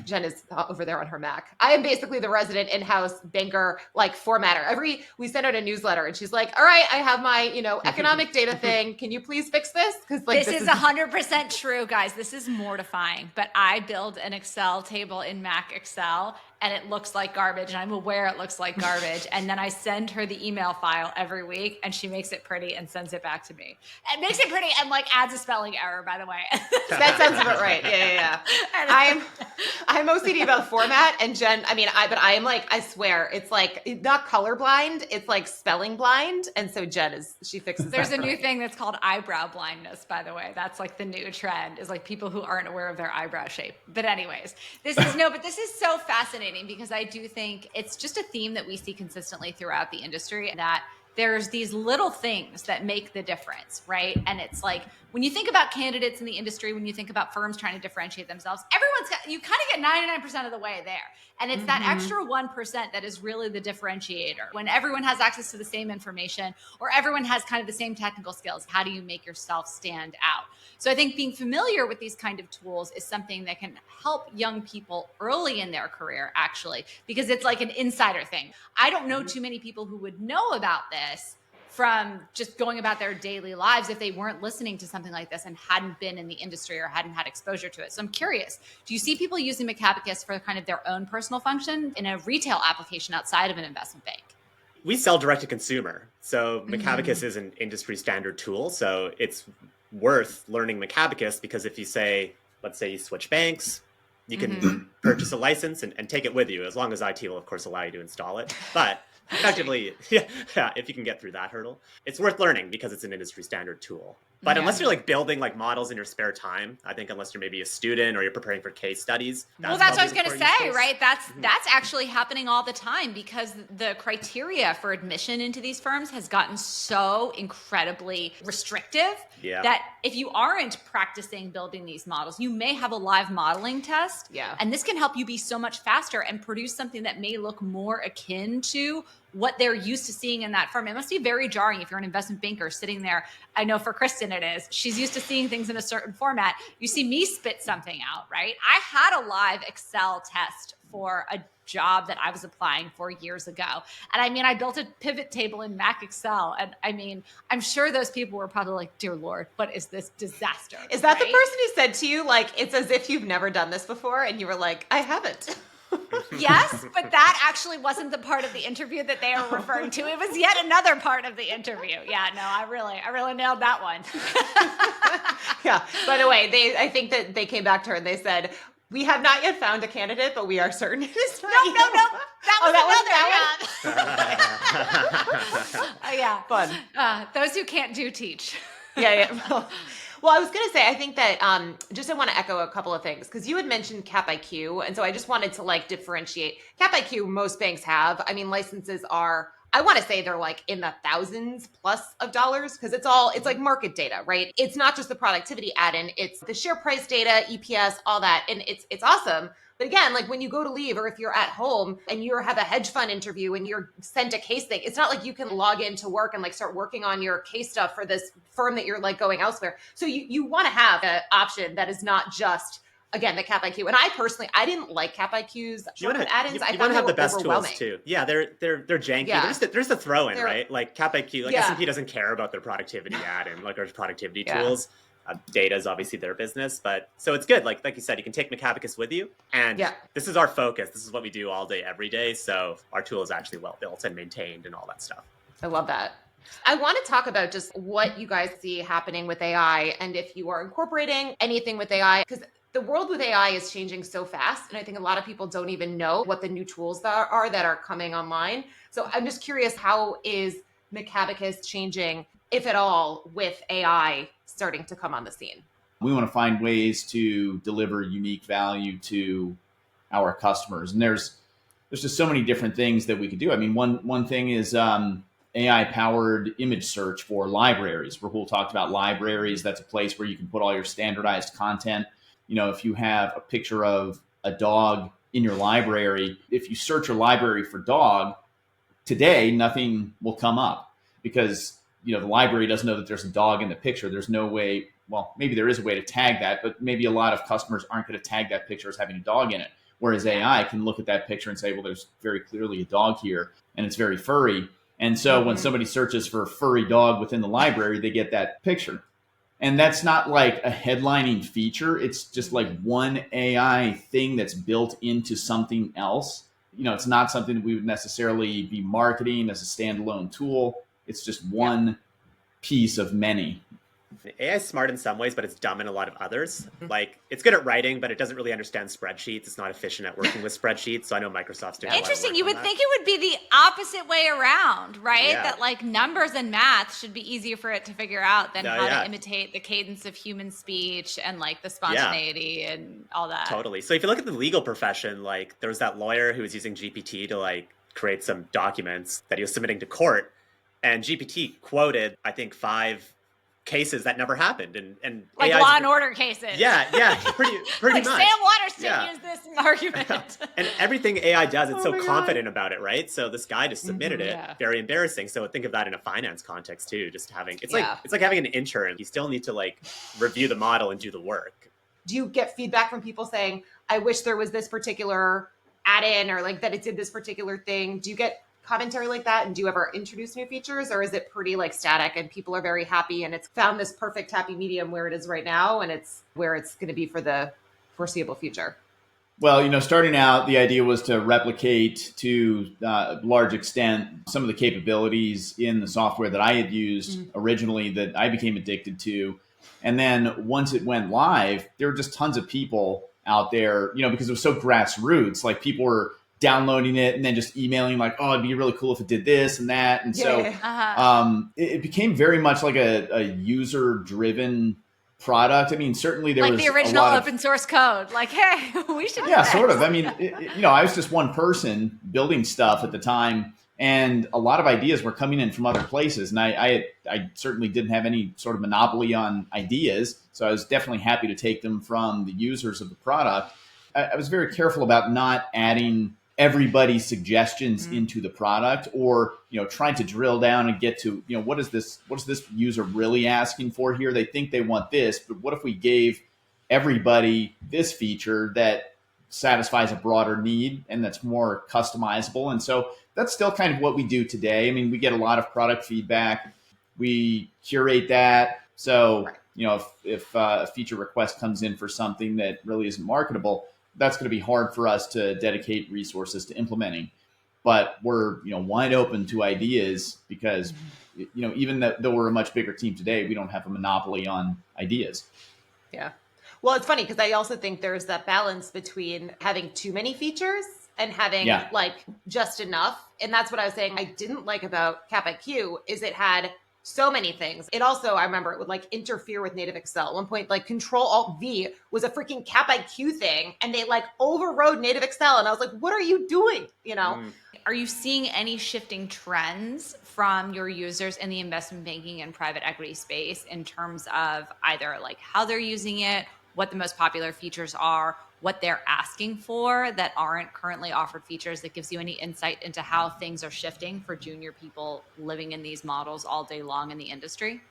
[SPEAKER 2] Jen is over there on her Mac. I am basically the resident in-house banker, like formatter. We send out a newsletter, and she's like, "All right, I have my economic data thing. Can you please fix this?" Because like
[SPEAKER 1] this is 100% true, guys. This is mortifying. But I build an Excel table in Mac Excel, and it looks like garbage, and I'm aware it looks like garbage. And then I send her the email file every week, and she makes it pretty and sends it back to me. And makes it pretty and like adds a spelling error, by the way.
[SPEAKER 2] That sounds about right. Yeah. I'm OCD about format, and Jen, but I am like, I swear, it's like not colorblind, it's like spelling blind. And so Jen she fixes
[SPEAKER 1] There's
[SPEAKER 2] that
[SPEAKER 1] a new thing that's called eyebrow blindness, by the way. That's like the new trend, is like people who aren't aware of their eyebrow shape. But anyways, this is so fascinating, because I do think it's just a theme that we see consistently throughout the industry, that there's these little things that make the difference, right? And it's like, when you think about candidates in the industry, when you think about firms trying to differentiate themselves, you kind of get 99% of the way there. And it's that extra 1% that is really the differentiator. When everyone has access to the same information, or everyone has kind of the same technical skills, how do you make yourself stand out? So I think being familiar with these kind of tools is something that can help young people early in their career, actually, because it's like an insider thing. I don't know too many people who would know about this from just going about their daily lives if they weren't listening to something like this and hadn't been in the industry or hadn't had exposure to it. So I'm curious, do you see people using Macabacus for kind of their own personal function in a retail application outside of an investment bank?
[SPEAKER 4] We sell direct to consumer. So Macabacus is an industry standard tool. So it's worth learning Macabacus, because if you let's say you switch banks, you can purchase a license and take it with you, as long as IT will, of course, allow you to install it. But effectively, if you can get through that hurdle, it's worth learning because it's an industry standard tool. But unless you're like building like models in your spare time, I think unless you're maybe a student or you're preparing for case studies.
[SPEAKER 1] That's what I was going to say, right? That's actually happening all the time, because the criteria for admission into these firms has gotten so incredibly restrictive that if you aren't practicing building these models, you may have a live modeling test.
[SPEAKER 2] Yeah.
[SPEAKER 1] And this can help you be so much faster and produce something that may look more akin to what they're used to seeing in that firm. It must be very jarring if you're an investment banker sitting there. I know for Kristen it is. She's used to seeing things in a certain format. You see me spit something out, right? I had a live Excel test for a job that I was applying for years ago. And I built a pivot table in Mac Excel. And I'm sure those people were probably like, dear Lord, what is this disaster?
[SPEAKER 2] Is that the person who said to you, like, it's as if you've never done this before? And you were like, I haven't.
[SPEAKER 1] Yes, but that actually wasn't the part of the interview that they were referring to. It was yet another part of the interview. Yeah, no, I really nailed that one.
[SPEAKER 2] Yeah. By the way, I think that they came back to her and they said, we have not yet found a candidate, but we are certain it is not you.
[SPEAKER 1] No. That was another. Yeah.
[SPEAKER 2] Fun.
[SPEAKER 1] Those who can't do teach.
[SPEAKER 2] Yeah. Well, I was going to say, I think that I want to echo a couple of things, because you had mentioned Cap IQ. And so I just wanted to like differentiate. Cap IQ, most banks have. Licenses are, I want to say they're like in the thousands plus of dollars, because it's like market data, right? It's not just the productivity add-in, it's the share price data, EPS, all that. And it's awesome. But again, like when you go to leave or if you're at home and you have a hedge fund interview and you're sent a case thing, it's not like you can log into work and like start working on your case stuff for this firm that you're like going elsewhere. So you want to have an option that is not just, again, the Cap IQ. And I didn't like Cap IQ's shortcut add-ins. I
[SPEAKER 4] You
[SPEAKER 2] found
[SPEAKER 4] want to have
[SPEAKER 2] they
[SPEAKER 4] the
[SPEAKER 2] were
[SPEAKER 4] best tools
[SPEAKER 2] overwhelming.
[SPEAKER 4] too. Yeah, they're janky.
[SPEAKER 2] Yeah.
[SPEAKER 4] There's the throw-in, right? Like Cap IQ, like
[SPEAKER 2] Yeah.
[SPEAKER 4] S&P doesn't care about their productivity add-in, like our productivity
[SPEAKER 2] Yeah.
[SPEAKER 4] tools. Data is obviously their business, but so it's good. Like you said, you can take Macabacus with you, and this is our focus. This is what we do all day, every day. So our tool is actually well built and maintained, and all that stuff.
[SPEAKER 2] I love that. I want to talk about just what you guys see happening with AI and if you are incorporating anything with AI, because the world with AI is changing so fast. And I think a lot of people don't even know what the new tools that are coming online. So I'm just curious, how is Macabacus changing, if at all, with AI starting to come on the scene?
[SPEAKER 3] We want to find ways to deliver unique value to our customers. And there's just so many different things that we could do. I mean, one thing is AI-powered image search for libraries. Rahul talked about libraries. That's a place where you can put all your standardized content. You know, if you have a picture of a dog in your library, if you search your library for dog, today nothing will come up because, you know, the library doesn't know that there's a dog in the picture. There's no way, well, maybe there is a way to tag that, but maybe a lot of customers aren't going to tag that picture as having a dog in it. Whereas AI can look at that picture and say, well, there's very clearly a dog here and it's very furry. And so when somebody searches for furry dog within the library, they get that picture. And that's not like a headlining feature. It's just like one AI thing that's built into something else. You know, it's not something that we would necessarily be marketing as a standalone tool. It's just one piece of many.
[SPEAKER 4] AI is smart in some ways, but it's dumb in a lot of others. Like, it's good at writing, but it doesn't really understand spreadsheets. It's not efficient at working with spreadsheets. So I know Microsoft's doing a lot of
[SPEAKER 1] Interesting.
[SPEAKER 4] work
[SPEAKER 1] You
[SPEAKER 4] on
[SPEAKER 1] would
[SPEAKER 4] that.
[SPEAKER 1] think it would be the opposite way around, right?
[SPEAKER 4] Yeah.
[SPEAKER 1] That like numbers and math should be easier for it to figure out than how to imitate the cadence of human speech and like the spontaneity and all that.
[SPEAKER 4] Totally. So if you look at the legal profession, like there was that lawyer who was using GPT to like create some documents that he was submitting to court, and GPT quoted, I think, 5 cases that never happened, and
[SPEAKER 1] like
[SPEAKER 4] AI's
[SPEAKER 1] Law and Order cases.
[SPEAKER 4] Yeah, pretty
[SPEAKER 1] like
[SPEAKER 4] much.
[SPEAKER 1] Sam Waterston used this argument.
[SPEAKER 4] And everything AI does, it's so confident about it, right? So this guy just submitted it. Very embarrassing. So think of that in a finance context too. Just having it's like having an intern. You still need to like review the model and do the work.
[SPEAKER 2] Do you get feedback from people saying, "I wish there was this particular add-in," or like that it did this particular thing? Do you get commentary like that, and do you ever introduce new features, or is it pretty like static and people are very happy and it's found this perfect happy medium where it is right now and it's where it's going to be for the foreseeable future?
[SPEAKER 3] Well, you know, starting out, the idea was to replicate to a large extent some of the capabilities in the software that I had used originally that I became addicted to. And then once it went live, there were just tons of people out there, you know, because it was so grassroots, like people were downloading it and then just emailing like, oh, it'd be really cool if it did this and that. And so it became very much like a user-driven product. I mean, certainly there was
[SPEAKER 1] like the original open source code. Like, hey, we should do this.
[SPEAKER 3] Sort of. I mean, you know, I was just one person building stuff at the time, and a lot of ideas were coming in from other places. And I certainly didn't have any sort of monopoly on ideas, so I was definitely happy to take them from the users of the product. I was very careful about not adding everybody's suggestions into the product, or, you know, trying to drill down and get to, you know, what is this user really asking for here? They think they want this, but what if we gave everybody this feature that satisfies a broader need and that's more customizable? And so that's still kind of what we do today. I mean, we get a lot of product feedback. We curate that. So, you know, if a feature request comes in for something that really isn't marketable, that's going to be hard for us to dedicate resources to implementing. But we're, you know, wide open to ideas because, you know, even though we're a much bigger team today, we don't have a monopoly on ideas.
[SPEAKER 2] Yeah. Well, it's funny because I also think there's that balance between having too many features and having like just enough. And that's what I was saying I didn't like about Cap IQ is it had so many things. It also, I remember it would like interfere with native Excel. At one point, like Control-Alt-V was a freaking Cap IQ thing and they like overrode native Excel. And I was like, what are you doing? You know?
[SPEAKER 1] Are you seeing any shifting trends from your users in the investment banking and private equity space in terms of either like how they're using it, what the most popular features are, what they're asking for that aren't currently offered features that gives you any insight into how things are shifting for junior people living in these models all day long in the industry?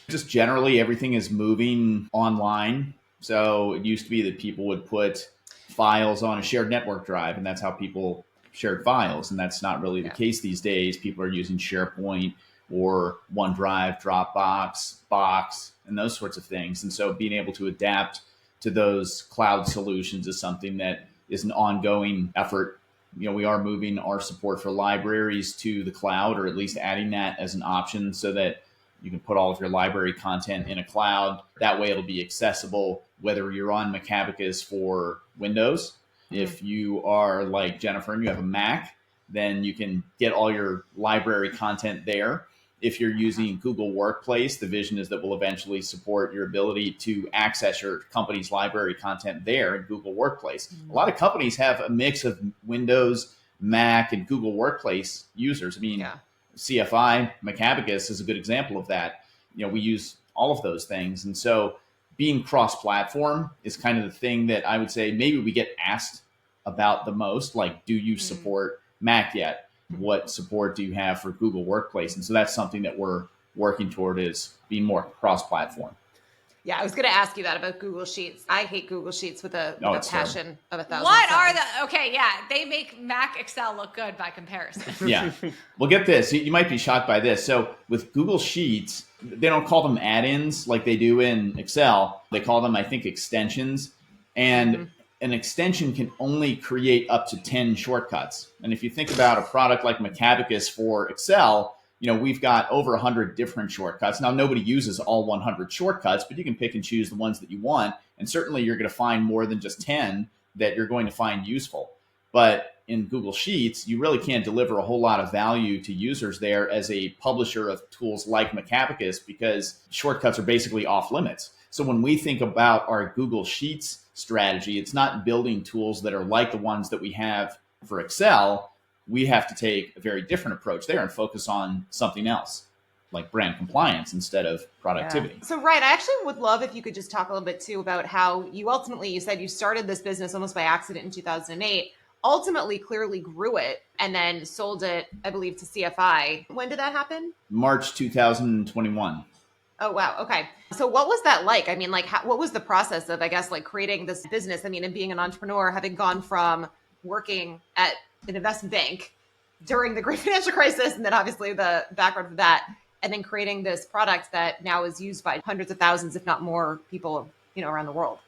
[SPEAKER 3] Just generally, everything is moving online. So it used to be that people would put files on a shared network drive, and that's how people shared files. And that's not really the case these days. People are using SharePoint or OneDrive, Dropbox, Box, and those sorts of things. And so being able to adapt to those cloud solutions is something that is an ongoing effort. We are moving our support for libraries to the cloud, or at least adding that as an option so that you can put all of your library content in a cloud. That way it'll be accessible whether you're on Macabacus for Windows. If you are like Jennifer and you have a Mac, then you can get all your library content there. If you're using Google Workplace, the vision is that we'll eventually support your ability to access your company's library content there in Google Workplace. A lot of companies have a mix of Windows, Mac, and Google Workplace users. I mean, CFI, Macabacus is a good example of that. We use all of those things. And so being cross-platform is kind of the thing that I would say maybe we get asked about the most. Like, do you support Mac yet? What support do you have for Google Workplace? And so that's something that we're working toward, is being more cross-platform.
[SPEAKER 2] Yeah, I was going to ask you that about Google Sheets. I hate Google Sheets with a passion of 1,000
[SPEAKER 1] What
[SPEAKER 2] suns.
[SPEAKER 1] are the, okay, yeah, they make Mac Excel look good by comparison.
[SPEAKER 3] Yeah. Well, get this. You might be shocked by this. So with Google Sheets, they don't call them add-ins like they do in Excel. They call them, I think, extensions. And an extension can only create up to 10 shortcuts. And if you think about a product like Macabacus for Excel, we've got over 100 different shortcuts. Now, nobody uses all 100 shortcuts, but you can pick and choose the ones that you want. And certainly you're going to find more than just 10 that you're going to find useful. But in Google Sheets, you really can't deliver a whole lot of value to users there as a publisher of tools like Macabacus, because shortcuts are basically off limits. So when we think about our Google Sheets strategy, it's not building tools that are like the ones that we have for Excel. We have to take a very different approach there and focus on something else, like brand compliance instead of productivity.
[SPEAKER 2] Yeah. So, Ryan, I actually would love if you could just talk a little bit too about how you said you started this business almost by accident in 2008, ultimately clearly grew it and then sold it, I believe, to CFI. When did that happen?
[SPEAKER 3] March 2021.
[SPEAKER 2] Oh, wow. Okay. So what was that like? I mean, like, what was the process of, I guess, like creating this business? I mean, and being an entrepreneur, having gone from working at an investment bank during the great financial crisis, and then obviously the background for that, and then creating this product that now is used by hundreds of thousands, if not more people, around the world.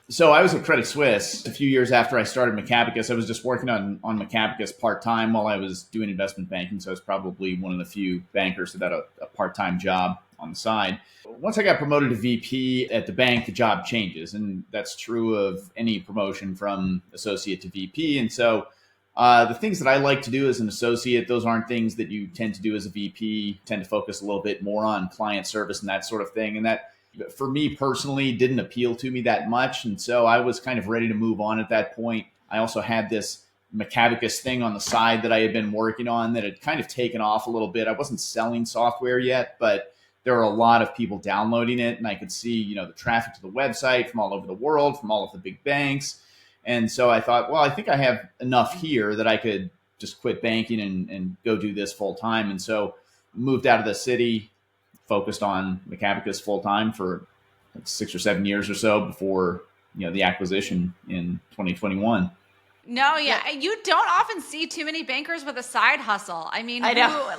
[SPEAKER 3] So I was at Credit Suisse a few years after I started Macabacus. I was just working on Macabacus part-time while I was doing investment banking. So I was probably one of the few bankers that had a part-time job on the side. Once I got promoted to VP at the bank, the job changes. And that's true of any promotion from associate to VP. And so the things that I like to do as an associate, those aren't things that you tend to do as a VP. You tend to focus a little bit more on client service and that sort of thing. And that, for me personally, didn't appeal to me that much. And so I was kind of ready to move on at that point. I also had this Macabacus thing on the side that I had been working on that had kind of taken off a little bit. I wasn't selling software yet, but there were a lot of people downloading it. And I could see, the traffic to the website from all over the world, from all of the big banks. And so I thought, well, I think I have enough here that I could just quit banking and go do this full time. And so moved out of the city, focused on Macabacus full time for 6 or 7 years or so before, the acquisition in 2021.
[SPEAKER 1] No, yeah. You don't often see too many bankers with a side hustle. I mean,
[SPEAKER 2] I know.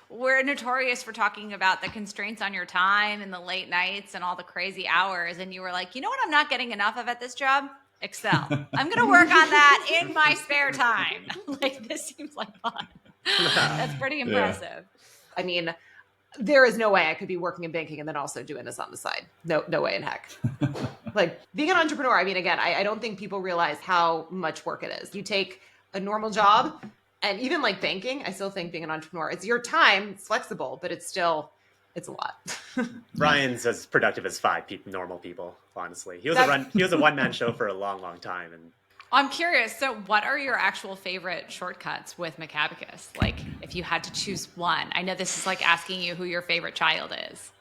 [SPEAKER 1] we're notorious for talking about the constraints on your time and the late nights and all the crazy hours. And you were like, you know what I'm not getting enough of at this job? Excel. I'm going to work on that in my spare time. This seems like fun. That's pretty impressive.
[SPEAKER 2] Yeah. I mean, there is no way I could be working in banking and then also doing this on the side. No way in heck. Being an entrepreneur, I mean, again, I don't think people realize how much work it is. You take a normal job, and even like banking, I still think being an entrepreneur, it's your time, it's flexible, but it's a lot.
[SPEAKER 4] Ryan's as productive as five normal people, honestly. He was a one-man show for a long, long time. And
[SPEAKER 1] I'm curious. So what are your actual favorite shortcuts with Macabacus? If you had to choose one, I know this is like asking you who your favorite child is.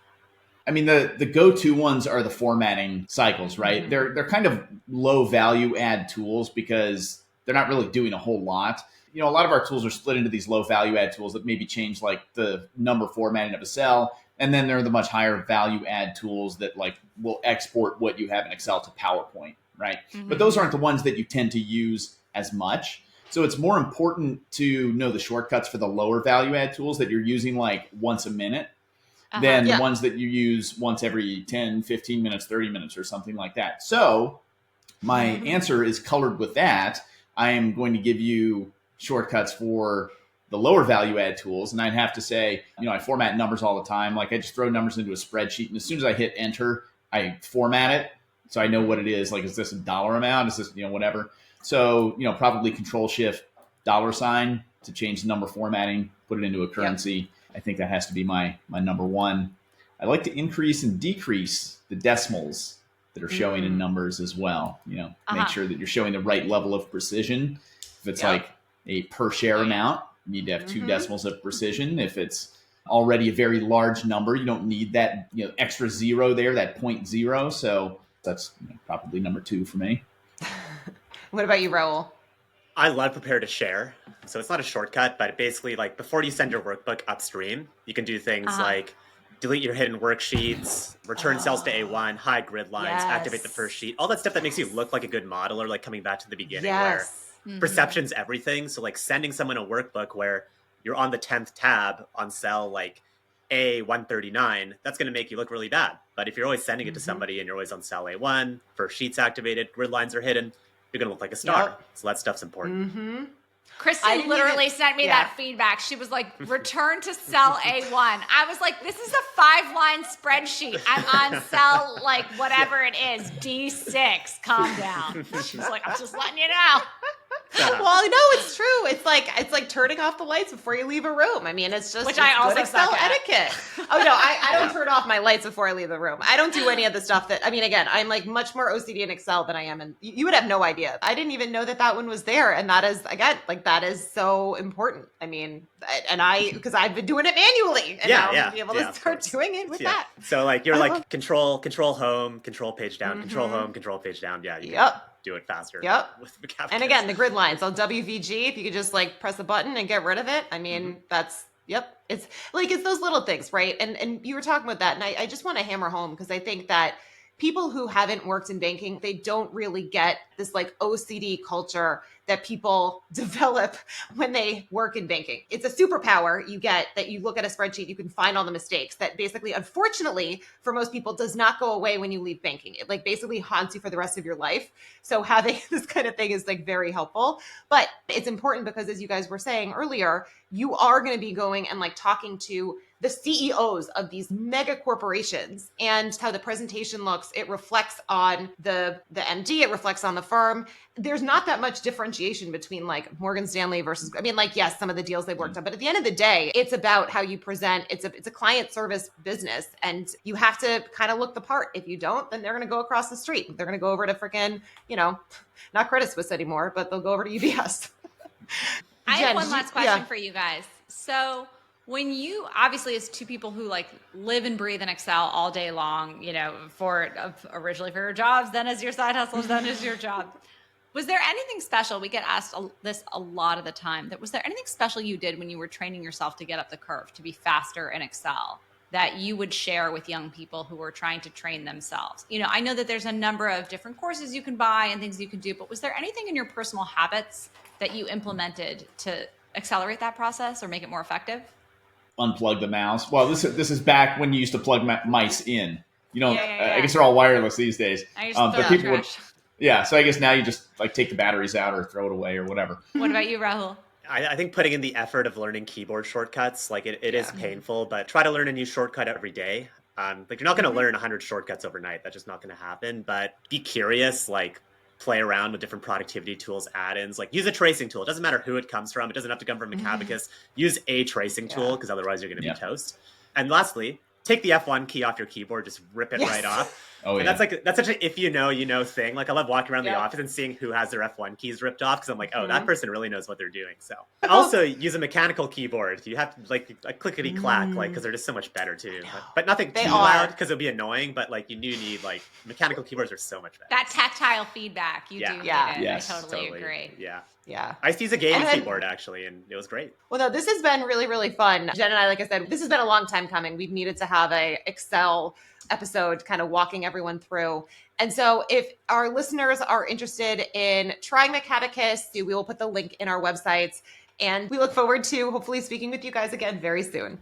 [SPEAKER 3] I mean, the go-to ones are the formatting cycles, right?
[SPEAKER 2] Mm-hmm.
[SPEAKER 3] They're kind of low value add tools because they're not really doing a whole lot. A lot of our tools are split into these low value add tools that maybe change like the number formatting of a cell. And then there are the much higher value add tools that like will export what you have in Excel to PowerPoint, right?
[SPEAKER 1] Mm-hmm.
[SPEAKER 3] But those aren't the ones that you tend to use as much. So it's more important to know the shortcuts for the lower value add tools that you're using like once a minute than the ones that you use once every 10, 15 minutes, 30 minutes or something like that. So my answer is colored with that. I am going to give you shortcuts for the lower value add tools. And I'd have to say, I format numbers all the time. Like I just throw numbers into a spreadsheet. And as soon as I hit enter, I format it. So I know what it is. Like, is this a dollar amount? Is this, whatever. So, probably Control Shift $sign to change the number formatting, put it into a currency. Yep. I think that has to be my number one. I like to increase and decrease the decimals that are showing in numbers as well. Make sure that you're showing the right level of precision. If it's like a per share amount, you need to have 2 decimals of precision. If it's already a very large number, you don't need that extra zero there, that 0.0. So that's probably number 2 for me.
[SPEAKER 2] What about you, Rahul?
[SPEAKER 4] I love prepare to share. So it's not a shortcut, but basically like before you send your workbook upstream, you can do things like delete your hidden worksheets, return cells to A1, hide grid lines, activate the first sheet, all that stuff that makes you look like a good model or like coming back to the beginning where perception's everything. So like sending someone a workbook where you're on the 10th tab on cell like A139, that's going to make you look really bad. But if you're always sending it to somebody and you're always on cell A1, first sheet's activated, grid lines are hidden, you're going to look like a star. So that stuff's important.
[SPEAKER 1] Kristen literally sent me that feedback. She was like, return to cell A1. I was like, this is a 5-line spreadsheet. I'm on cell, like, whatever it is, D6. Calm down. She's like, I'm just letting you know.
[SPEAKER 2] Well, no, it's true. It's like turning off the lights before you leave a room. I mean, it's just
[SPEAKER 1] Which I also
[SPEAKER 2] good Excel
[SPEAKER 1] suck at.
[SPEAKER 2] etiquette. Oh no, I don't turn off my lights before I leave the room. I don't do any of the stuff that. I mean, again, I'm like much more OCD in Excel than I am in. You would have no idea. I didn't even know that one was there, and that is again like that is so important. I mean, because I've been doing it manually, and now I'm gonna be able to start doing it with that.
[SPEAKER 4] So like you're like control home, control page down, control home, control page down. Yeah. You can do it faster. With Macabacus.
[SPEAKER 2] And again, the grid lines on WVG, if you could just like press a button and get rid of it. I mean, that's it's like it's those little things, right? And you were talking about that, and I just want to hammer home because I think that people who haven't worked in banking, they don't really get this like OCD culture that people develop when they work in banking. It's a superpower you get that you look at a spreadsheet, you can find all the mistakes that basically, unfortunately, for most people does not go away when you leave banking. It like basically haunts you for the rest of your life. So having this kind of thing is like very helpful, but it's important because as you guys were saying earlier, you are going to be going and like talking to the CEOs of these mega corporations, and how the presentation looks, it reflects on the MD, it reflects on the firm. There's not that much differentiation between like Morgan Stanley versus, I mean, like, yes, some of the deals they've worked on, but at the end of the day, it's about how you present. It's a client service business, and you have to kind of look the part. If you don't, then they're going to go across the street. They're going to go over to freaking, not Credit Suisse anymore, but they'll go over to UBS.
[SPEAKER 1] I have one last question for you guys. So when you, obviously as 2 people who like live and breathe in Excel all day long, originally for your jobs, then as your side hustles, then as your job, was there anything special? We get asked this a lot of the time. Was there anything special you did when you were training yourself to get up the curve, to be faster in Excel, that you would share with young people who are trying to train themselves? I know that there's a number of different courses you can buy and things you can do, but was there anything in your personal habits that you implemented to accelerate that process or make it more effective?
[SPEAKER 3] Unplug the mouse. Well, this is back when you used to plug mice in.
[SPEAKER 1] I
[SPEAKER 3] guess they're all wireless these days.
[SPEAKER 1] But people would,
[SPEAKER 3] so I guess now you just like take the batteries out or throw it away or whatever.
[SPEAKER 1] What about you, Rahul?
[SPEAKER 4] I think putting in the effort of learning keyboard shortcuts, like it is painful, but try to learn a new shortcut every day. Like you're not going to learn 100 shortcuts overnight. That's just not going to happen. But be curious, like play around with different productivity tools, add-ins, like use a tracing tool. It doesn't matter who it comes from. It doesn't have to come from Macabacus. Use a tracing tool because otherwise you're going to be toast. And lastly, take the F1 key off your keyboard, just rip it right off.
[SPEAKER 3] Oh,
[SPEAKER 4] And
[SPEAKER 3] yeah.
[SPEAKER 4] that's such an if you know thing. Like I love walking around the
[SPEAKER 2] Yep.
[SPEAKER 4] office and seeing who has their F1 keys ripped off because I'm like, oh,
[SPEAKER 2] Mhm.
[SPEAKER 4] that person really knows what they're doing. So also use a mechanical keyboard. You have to like a clickety clack, like because they're just so much better too. But nothing
[SPEAKER 2] They
[SPEAKER 4] too
[SPEAKER 2] are.
[SPEAKER 4] loud because it'll be annoying. But like you do need like mechanical keyboards are so much better.
[SPEAKER 1] That tactile feedback, you
[SPEAKER 4] Yeah.
[SPEAKER 1] do need
[SPEAKER 2] Yeah.
[SPEAKER 1] it.
[SPEAKER 3] Yes,
[SPEAKER 1] I totally agree.
[SPEAKER 4] Yeah.
[SPEAKER 2] Yeah.
[SPEAKER 4] I used to use a gaming
[SPEAKER 2] And then-
[SPEAKER 4] keyboard actually, and it was great.
[SPEAKER 2] Well, no, this has been really, really fun. Jen and I, like I said, this has been a long time coming. We've needed to have a Excel episode kind of walking everyone through. And so if our listeners are interested in trying Macabacus, we will put the link in our websites. And we look forward to hopefully speaking with you guys again very soon.